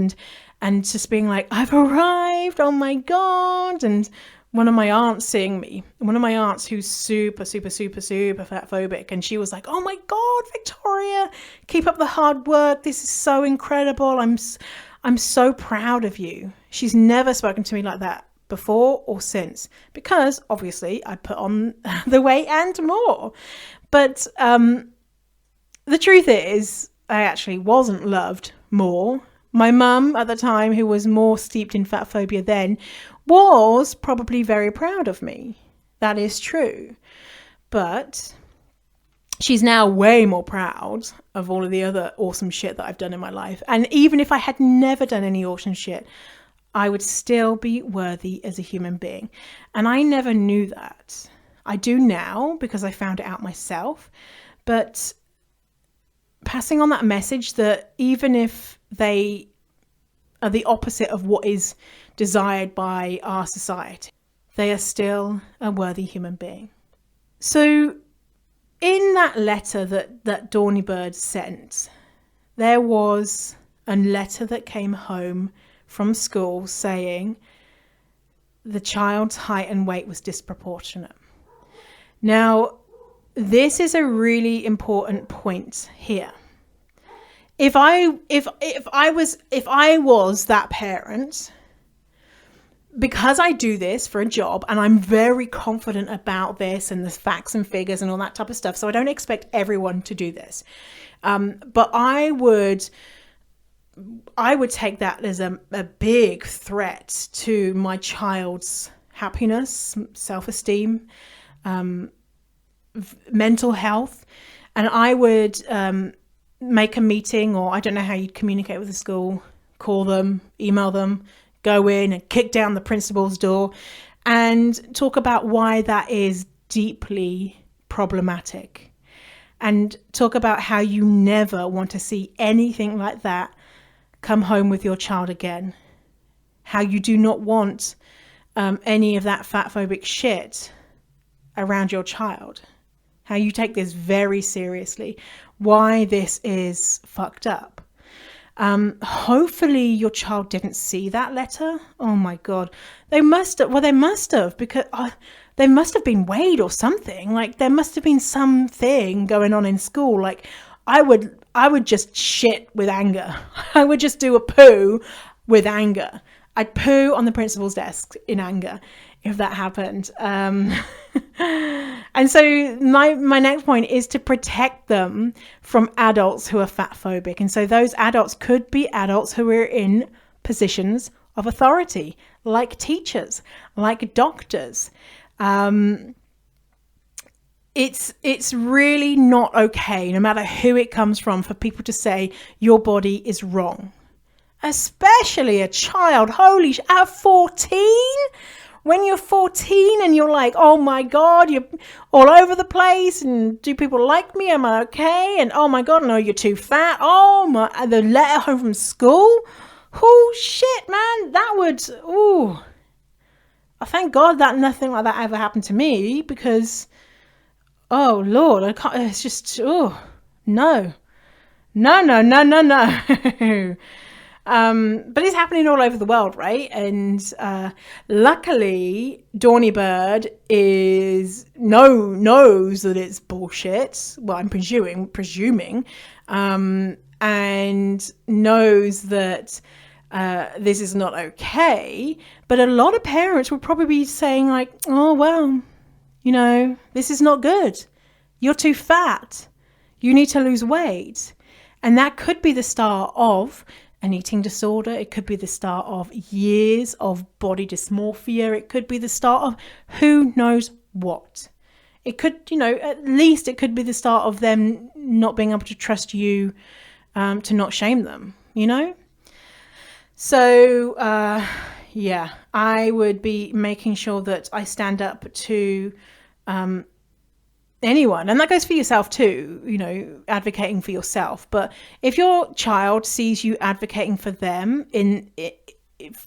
and just being like, I've arrived, oh my God. And one of my aunts seeing me, one of my aunts who's super, super, super, super fat phobic. And she was like, oh my God, Victoria, keep up the hard work. This is so incredible. I'm so proud of you. She's never spoken to me like that before or since, because obviously I put on the weight and more. But the truth is, I actually wasn't loved more. My mum at the time, who was more steeped in fat phobia then, was probably very proud of me. That is true. But she's now way more proud of all of the other awesome shit that I've done in my life. And even if I had never done any awesome shit, I would still be worthy as a human being. And I never knew that. I do now because I found it out myself. But passing on that message that even if they are the opposite of what is desired by our society, they are still a worthy human being. So in that letter that Dawny Bird sent, there was a letter that came home from school saying the child's height and weight was disproportionate. Now, this is a really important point here. If I was that parent, because I do this for a job and I'm very confident about this and the facts and figures and all that type of stuff, so I don't expect everyone to do this. But I would take that as a big threat to my child's happiness, self-esteem, mental health. And I would make a meeting, or I don't know how you'd communicate with the school, call them, email them, go in and kick down the principal's door and talk about why that is deeply problematic, and talk about how you never want to see anything like that come home with your child again. How you do not want any of that fat phobic shit around your child. How you take this very seriously. Why this is fucked up. Hopefully your child didn't see that letter. Oh my God. They must have, because they must have been weighed or something. Like there must have been something going on in school. Like I would just shit with anger. I would just do a poo with anger. I'd poo on the principal's desk in anger if that happened. And so my next point is to protect them from adults who are fat phobic. And so those adults could be adults who are in positions of authority, like teachers, like doctors. It's really not okay, no matter who it comes from, for people to say your body is wrong. Especially a child. Holy sh! At 14? When you're 14 and you're like, oh my God, you're all over the place, and do people like me? Am I okay? And oh my God, no, you're too fat. Oh my, the letter home from school. Oh shit, man, that would, ooh. Thank God that nothing like that ever happened to me, because, oh Lord, I can't, it's just, oh, no. But it's happening all over the world, right? And luckily, Dawny Bird knows that it's bullshit. Well, I'm presuming, and knows that this is not okay. But a lot of parents would probably be saying like, oh, well, this is not good. You're too fat. You need to lose weight. And that could be the start of an eating disorder. It could be the start of years of body dysmorphia. It could be the start of who knows what. It could, at least it could be the start of them not being able to trust you to not shame them, So, I would be making sure that I stand up to anyone, and that goes for yourself too, advocating for yourself. But if your child sees you advocating for them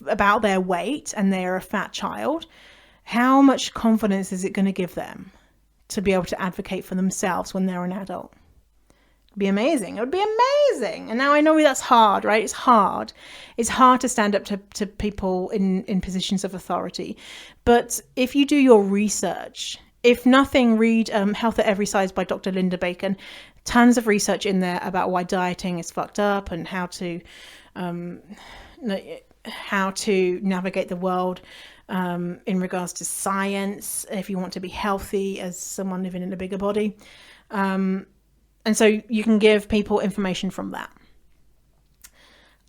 about their weight and they're a fat child, how much confidence is it going to give them to be able to advocate for themselves when they're an adult? It'd be amazing. It would be amazing. And now I know that's hard, right? It's hard. It's hard to stand up to people in positions of authority. But if you do your research, if nothing, read Health at Every Size by Dr. Linda Bacon. Tons of research in there about why dieting is fucked up and how to navigate the world in regards to science if you want to be healthy as someone living in a bigger body. And so you can give people information from that.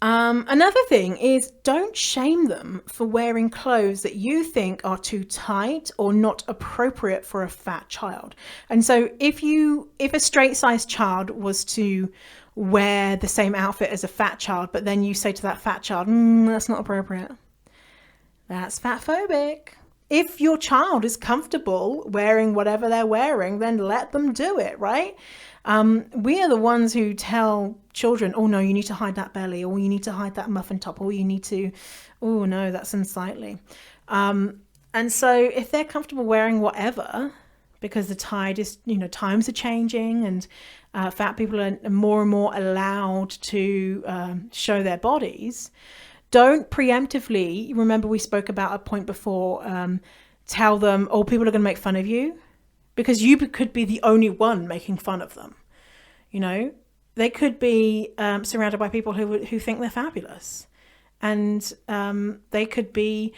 Another thing is, don't shame them for wearing clothes that you think are too tight or not appropriate for a fat child. And so if a straight-sized child was to wear the same outfit as a fat child, but then you say to that fat child, that's not appropriate, that's fatphobic. If your child is comfortable wearing whatever they're wearing, then let them do it, right? We are the ones who tell children, oh no, you need to hide that belly, or you need to hide that muffin top, or you need to, oh no, that's unsightly. And so if they're comfortable wearing whatever, because the tide is, times are changing and fat people are more and more allowed to show their bodies, don't preemptively, remember we spoke about a point before, tell them, oh, people are going to make fun of you. Because you could be the only one making fun of them. They could be surrounded by people who think they're fabulous. And they could be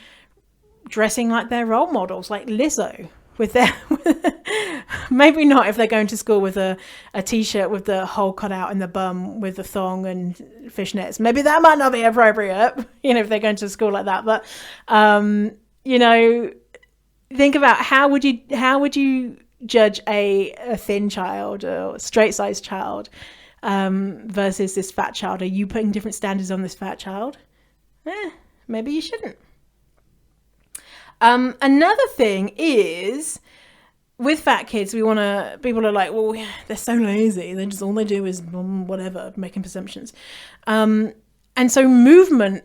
dressing like their role models, like Lizzo, with their maybe not if they're going to school with a t-shirt with the hole cut out in the bum with a thong and fishnets. Maybe that might not be appropriate, if they're going to school like that. But think about how would you judge a thin child or straight-sized child versus this fat child? Are you putting different standards on this fat child? Maybe you shouldn't. Another thing is, with fat kids, people are like, well, they're so lazy. All they do is whatever, making presumptions. And so movement,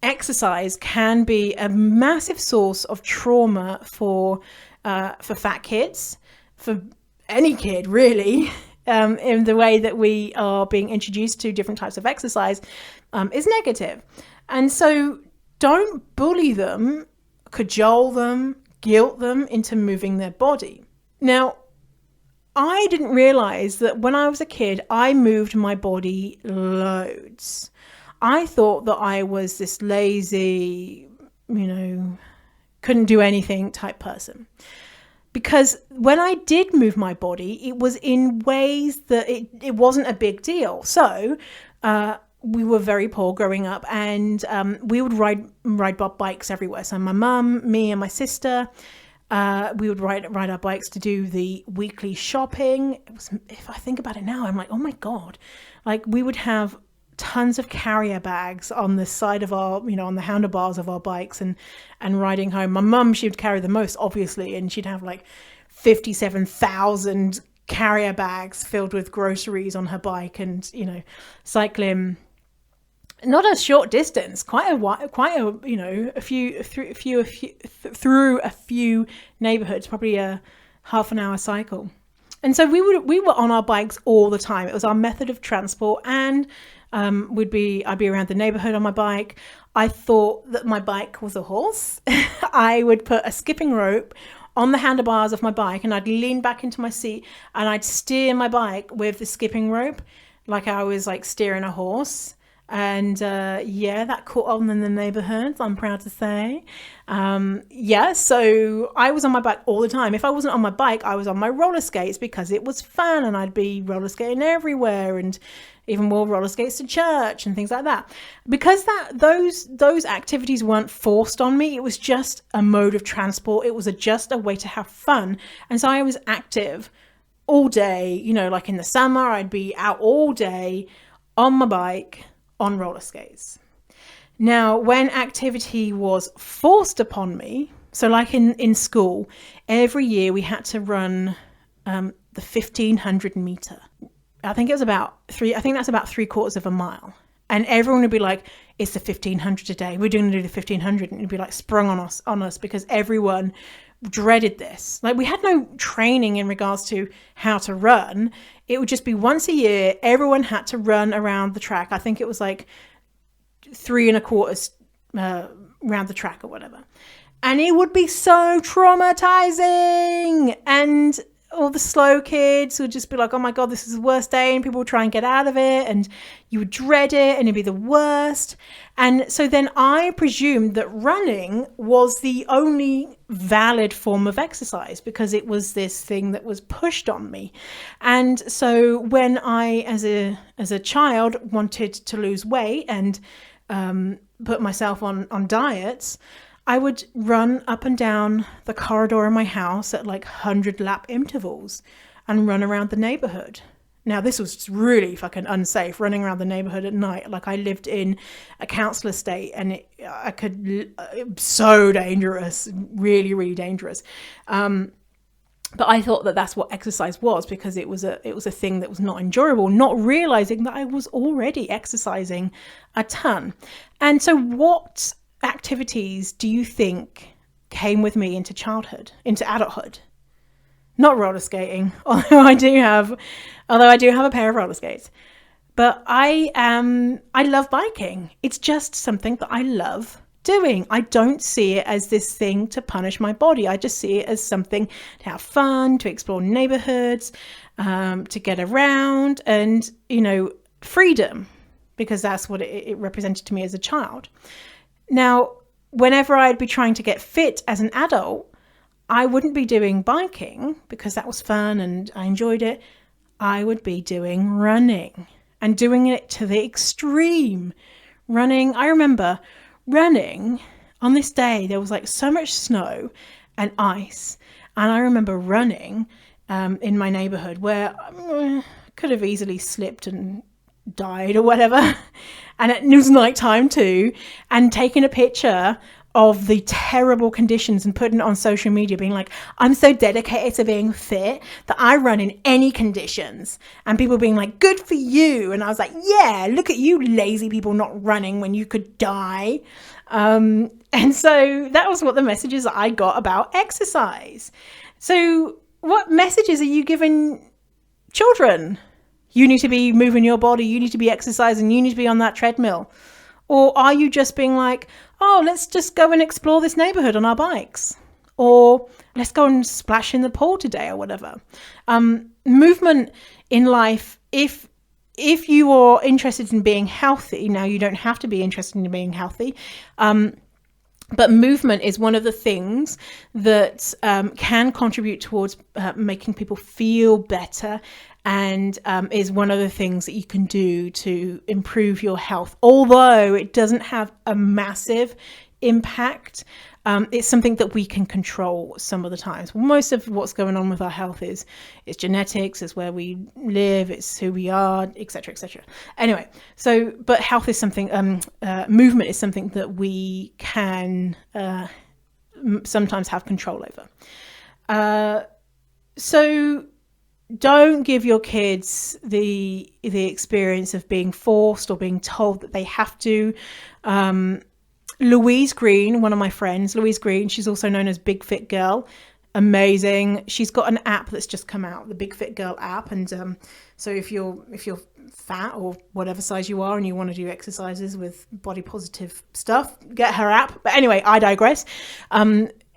exercise can be a massive source of trauma for fat kids, for any kid really, in the way that we are being introduced to different types of exercise is negative. And so don't bully them, cajole them, guilt them into moving their body. Now, I didn't realize that when I was a kid, I moved my body loads. I thought that I was this lazy, couldn't do anything type person. Because when I did move my body, it was in ways that it wasn't a big deal. So we were very poor growing up, and we would ride bikes everywhere. So my mum, me and my sister, we would ride our bikes to do the weekly shopping. If I think about it now, I'm like, oh my God. Like, we would have tons of carrier bags on the side of our, on the handlebars of our bikes and riding home. My mum, she would carry the most, obviously, and she'd have like 57,000 carrier bags filled with groceries on her bike, and, cycling not a short distance, through a few neighborhoods, probably a half an hour cycle. And so we were on our bikes all the time. It was our method of transport, and I'd be around the neighborhood on my bike. I thought that my bike was a horse. I would put a skipping rope on the handlebars of my bike, and I'd lean back into my seat, and I'd steer my bike with the skipping rope like I was like steering a horse. And that caught on in the neighborhood, I'm proud to say. So I was on my bike all the time. If I wasn't on my bike, I was on my roller skates because it was fun, and I'd be roller skating everywhere, and even wore roller skates to church and things like that. Because those activities weren't forced on me, it was just a mode of transport. It was just a way to have fun. And so I was active all day. Like in the summer, I'd be out all day on my bike, on roller skates. Now, when activity was forced upon me, so like in school, every year we had to run the 1,500 meter. I think that's about 3/4 of a mile. And everyone would be like, it's the 1500 today. We're going to do the 1500. And it'd be like sprung on us because everyone dreaded this. Like, we had no training in regards to how to run. It would just be once a year, everyone had to run around the track. I think it was like 3 1/4 around the track or whatever. And it would be so traumatizing. And all the slow kids would just be like, oh my God, this is the worst day. And people would try and get out of it. And you would dread it and it'd be the worst. And so then I presumed that running was the only valid form of exercise because it was this thing that was pushed on me. And so when I, as a child, wanted to lose weight and put myself on diets, I would run up and down the corridor in my house at like 100-lap intervals and run around the neighborhood. Now, this was really fucking unsafe, running around the neighborhood at night. Like, I lived in a council estate and it was so dangerous, really, really dangerous. But I thought that that's what exercise was because it was a thing that was not endurable, not realizing that I was already exercising a ton. And so what activities do you think came with me into adulthood? Not roller skating, although I do have a pair of roller skates. But I love biking. It's just something that I love doing. I don't see it as this thing to punish my body. I just see it as something to have fun, to explore neighborhoods, to get around, and, freedom, because that's what it represented to me as a child. Now, whenever I'd be trying to get fit as an adult, I wouldn't be doing biking because that was fun and I enjoyed it. I would be doing running and doing it to the extreme. Running, I remember running on this day, there was like so much snow and ice. And I remember running in my neighborhood where I could have easily slipped and died or whatever. And it was nighttime too, and taking a picture of the terrible conditions and putting it on social media, being like, I'm so dedicated to being fit that I run in any conditions. And people being like, good for you. And I was like, yeah, look at you lazy people not running when you could die. And so that was what the messages I got about exercise. So what messages are you giving children? You need to be moving your body. You need to be exercising. You need to be on that treadmill. Or are you just being like, oh, let's just go and explore this neighborhood on our bikes? Or let's go and splash in the pool today or whatever. Movement in life, if you are interested in being healthy, now you don't have to be interested in being healthy, but movement is one of the things that can contribute towards making people feel better, and is one of the things that you can do to improve your health. Although it doesn't have a massive impact, it's something that we can control some of the times. Most of what's going on with our health is genetics, it's where we live, it's who we are, etc., etc. Anyway, so but health is something, movement is something that we can sometimes have control over. So don't give your kids the experience of being forced or being told that they have to. Louise Green, one of my friends, Louise Green, she's also known as Big Fit Girl. Amazing. She's got an app that's just come out, the Big Fit Girl app. And so if you're fat or whatever size you are and you want to do exercises with body positive stuff, get her app. But anyway, I digress.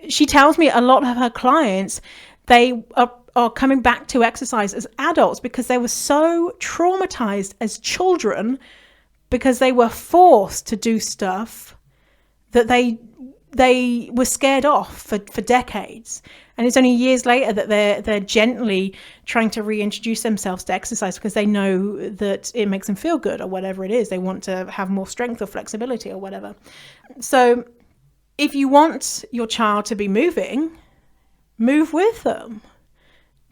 She tells me a lot of her clients, they are coming back to exercise as adults because they were so traumatized as children because they were forced to do stuff that they were scared off for decades. And it's only years later that they're gently trying to reintroduce themselves to exercise because they know that it makes them feel good or whatever it is. They want to have more strength or flexibility or whatever. So if you want your child to be moving, move with them.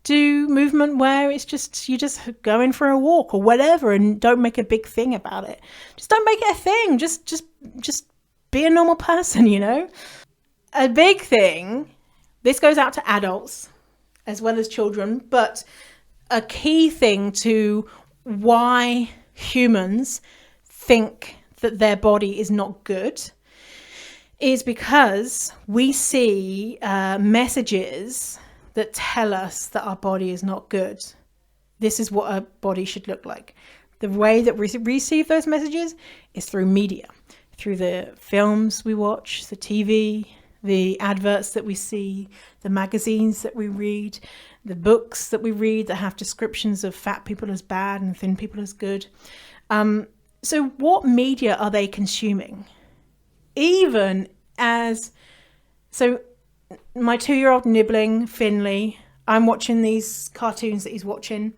Do movement where it's just, you just going for a walk or whatever, and don't make a big thing about it. Just don't make it a thing. Just be a normal person, A big thing, this goes out to adults as well as children, but a key thing to why humans think that their body is not good is because we see messages that tell us that our body is not good. This is what our body should look like. The way that we receive those messages is through media, through the films we watch, the TV, the adverts that we see, the magazines that we read, the books that we read that have descriptions of fat people as bad and thin people as good. So what media are they consuming? So my 2-year-old nibbling, Finley, I'm watching these cartoons that he's watching,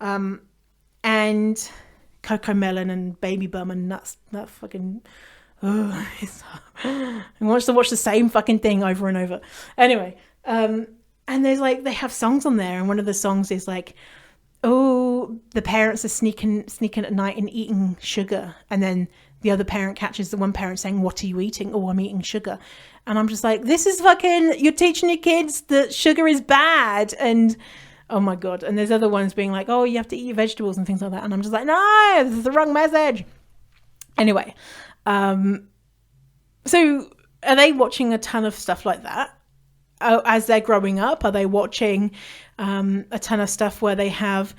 and Coco Melon and Baby Bum and that fucking... he wants to watch the same fucking thing over and over. Anyway, and there's like, they have songs on there, and one of the songs is like, oh, the parents are sneaking at night and eating sugar, and then the other parent catches the one parent saying, what are you eating? Oh, I'm eating sugar. And I'm just like, this is fucking, you're teaching your kids that sugar is bad. And oh my God. And there's other ones being like, oh, you have to eat your vegetables and things like that. And I'm just like, no, this is the wrong message. Anyway, so are they watching a ton of stuff like that? As they're growing up, are they watching a ton of stuff where they have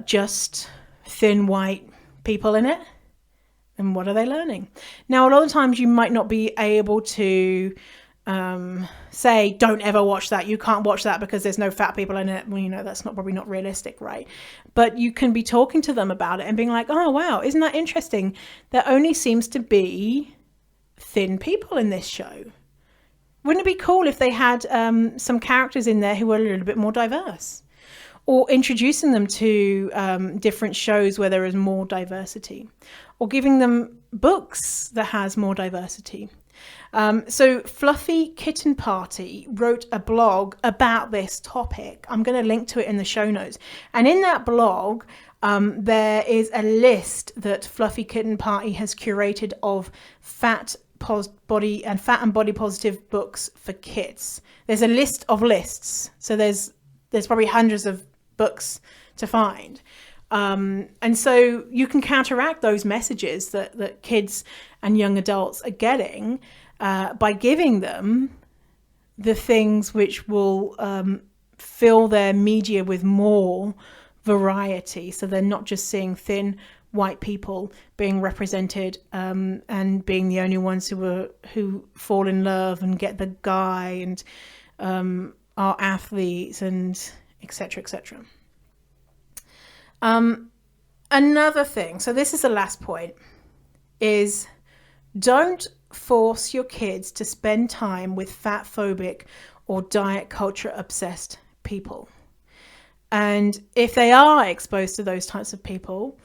just thin white people in it? And what are they learning? Now, a lot of times you might not be able to say, don't ever watch that. You can't watch that because there's no fat people in it. Well, that's probably not realistic, right? But you can be talking to them about it and being like, oh, wow, isn't that interesting? There only seems to be thin people in this show. Wouldn't it be cool if they had some characters in there who were a little bit more diverse? Or introducing them to different shows where there is more diversity, or giving them books that has more diversity. So Fluffy Kitten Party wrote a blog about this topic. I'm going to link to it in the show notes. And in that blog, there is a list that Fluffy Kitten Party has curated of fat and body positive books for kids. There's a list of lists. So there's probably hundreds of books to find. And so you can counteract those messages that kids and young adults are getting by giving them the things which will fill their media with more variety. So they're not just seeing thin white people being represented and being the only ones who fall in love and get the guy and are athletes and etc. etc. Another thing, so this is the last point, is don't force your kids to spend time with fat phobic or diet culture obsessed people. And if they are exposed to those types of people,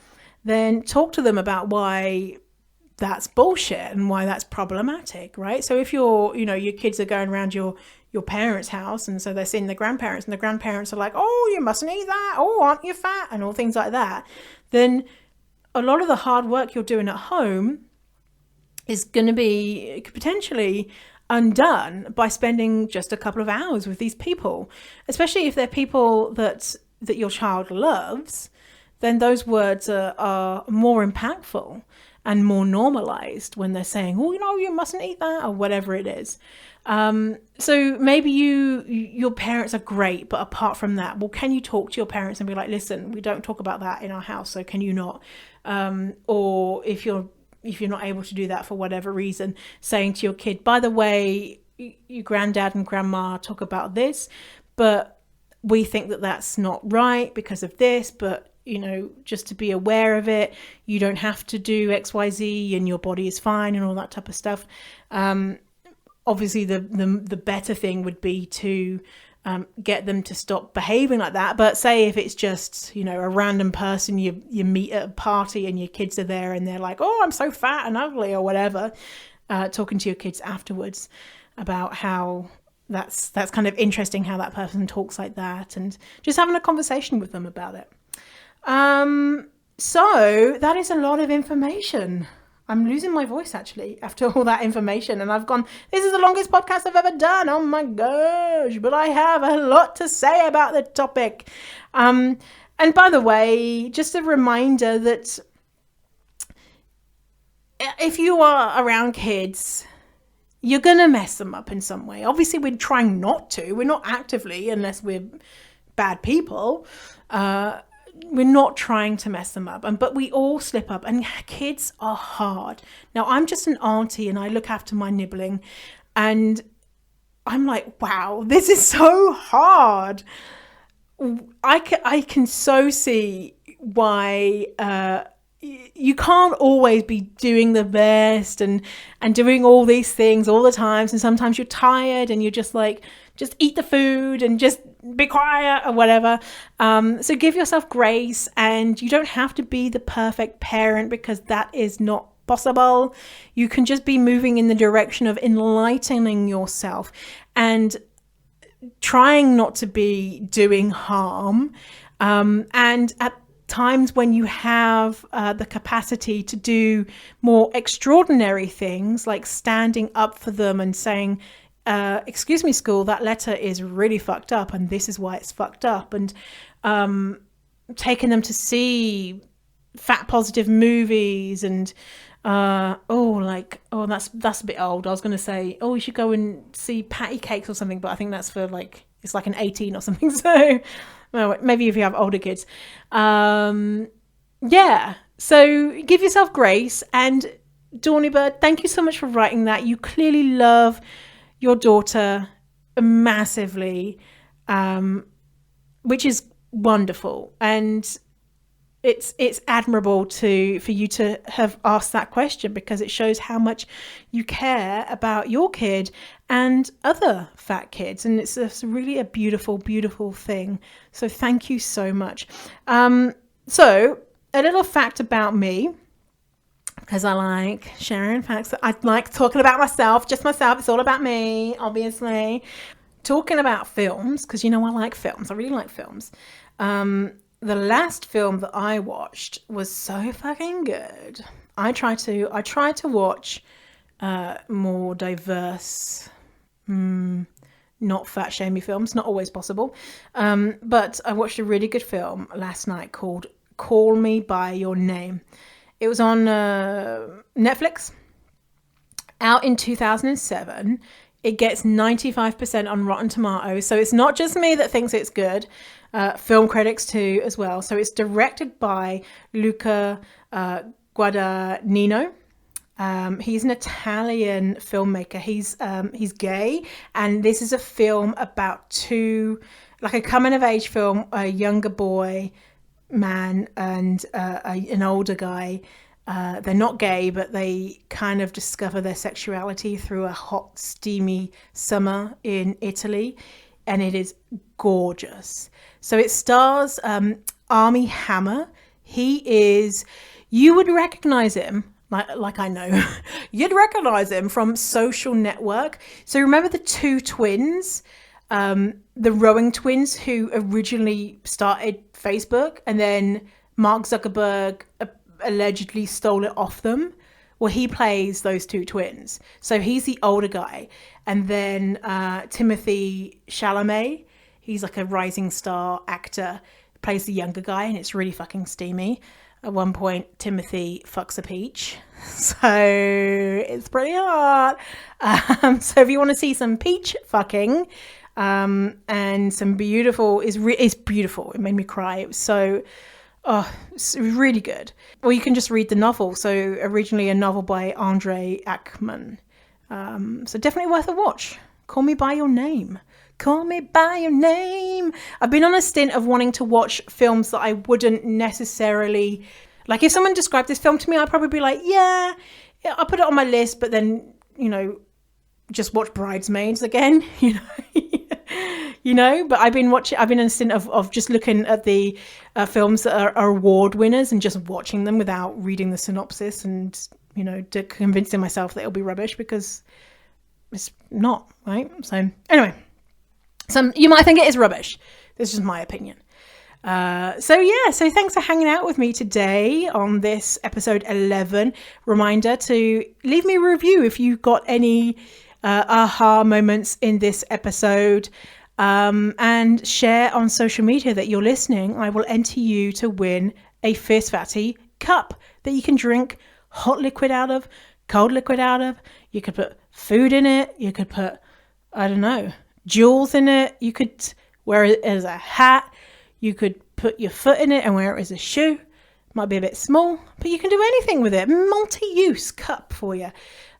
then talk to them about why that's bullshit and why that's problematic, right? So if your kids are going around your parents' house, and so they're seeing the grandparents, and the grandparents are like, oh, you mustn't eat that, oh, aren't you fat, and all things like that, then a lot of the hard work you're doing at home is going to be potentially undone by spending just a couple of hours with these people, especially if they're people that your child loves. Then those words are more impactful and more normalized when they're saying, oh, you mustn't eat that, or whatever it is. So maybe your parents are great, but apart from that, well, can you talk to your parents and be like, listen, we don't talk about that in our house, so can you not? Or if you're not able to do that for whatever reason, saying to your kid, by the way, your granddad and grandma talk about this, but we think that that's not right because of this, but just to be aware of it, you don't have to do XYZ and your body is fine and all that type of stuff. Obviously the better thing would be to get them to stop behaving like that. But say if it's just, a random person you meet at a party and your kids are there and they're like, oh, I'm so fat and ugly or whatever, talking to your kids afterwards about how that's kind of interesting how that person talks like that, and just having a conversation with them about it. So that is a lot of information. I'm losing my voice actually after all that information, and I've gone, this is the longest podcast I've ever done. Oh my gosh, but I have a lot to say about the topic. And by the way, just a reminder that if you are around kids, you're going to mess them up in some way. Obviously, we're trying not to. We're not actively, unless we're bad people. We're not trying to mess them up. But we all slip up. And kids are hard. Now, I'm just an auntie and I look after my nibbling. And I'm like, wow, this is so hard. I can so see why you can't always be doing the best and doing all these things all the times. And sometimes you're tired and you're just like, just eat the food and just be quiet or whatever. So give yourself grace, and you don't have to be the perfect parent because that is not possible. You can just be moving in the direction of enlightening yourself and trying not to be doing harm. And at times when you have the capacity to do more extraordinary things, like standing up for them and saying, excuse me, school, that letter is really fucked up and this is why it's fucked up, and taking them to see fat positive movies and that's a bit old. I was going to say, you should go and see Patty Cakes or something, but I think that's for like, it's like an 18 or something. So well, maybe if you have older kids. Yeah. So give yourself grace. And Dawny Bird, thank you so much for writing that. You clearly love your daughter massively, which is wonderful. And it's admirable for you to have asked that question, because it shows how much you care about your kid and other fat kids, and it's really a beautiful, beautiful thing. So thank you so much. So a little fact about me, because I like sharing facts. I like talking about myself, just myself. It's all about me, obviously. Talking about films, because I like films. I really like films. The last film that I watched was so fucking good. I try to watch more diverse, not fat shamey films. Not always possible, but I watched a really good film last night called Call Me by Your Name. It was on Netflix, out in 2007. It gets 95% on Rotten Tomatoes, so it's not just me that thinks it's good. Film critics too as well. So it's directed by Luca Guadagnino. He's an Italian filmmaker. He's gay, and this is a film about a coming of age film, a younger man and an older guy. They're not gay, but they kind of discover their sexuality through a hot, steamy summer in Italy, and it is gorgeous. So it stars Armie Hammer. You would recognize him, like I know, you'd recognize him from Social Network. So remember the two twins, the rowing twins who originally started Facebook, and then Mark Zuckerberg allegedly stole it off them? Well, he plays those two twins. So he's the older guy. And then Timothy Chalamet, he's like a rising star actor, plays the younger guy, and it's really fucking steamy. At one point, Timothy fucks a peach. So it's pretty hot. So if you want to see some peach fucking and some beautiful, it's beautiful. It made me cry. It was so... it's really good. Or you can just read the novel. So originally a novel by Andre Ackman. So definitely worth a watch. Call Me By Your Name. Call Me By Your Name. I've been on a stint of wanting to watch films that I wouldn't necessarily... Like if someone described this film to me, I'd probably be like, yeah, I'll put it on my list, but then, just watch Bridesmaids again, but I've been in a stint of just looking at the films that are award winners and just watching them without reading the synopsis and, convincing myself that it'll be rubbish, because it's not, right? So anyway, you might think it is rubbish. This is just my opinion. So thanks for hanging out with me today on this episode 11. Reminder to leave me a review if you got any aha moments in this episode, and share on social media that you're listening. I will enter you to win a Fierce Fatty cup that you can drink hot liquid out of, cold liquid out of. You could put food in it. You could put, I don't know, jewels in it. You could wear it as a hat. You could put your foot in it and wear it as a shoe. Might be a bit small, but you can do anything with it. Multi-use cup for you.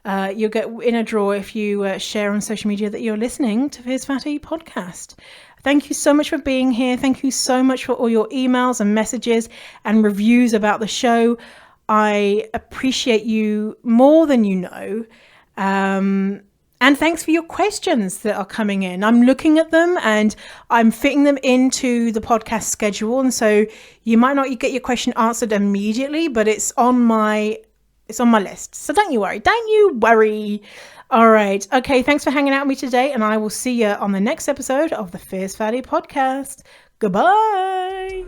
You'll get in a drawer if you share on social media that you're listening to Fierce Fatty podcast. Thank you so much for being here. Thank you so much for all your emails and messages and reviews about the show. I appreciate you more than you know. And thanks for your questions that are coming in. I'm looking at them and I'm fitting them into the podcast schedule. And so you might not get your question answered immediately, but it's on my list. So don't you worry. All right. Okay. Thanks for hanging out with me today. And I will see you on the next episode of the Fierce Fatty podcast. Goodbye.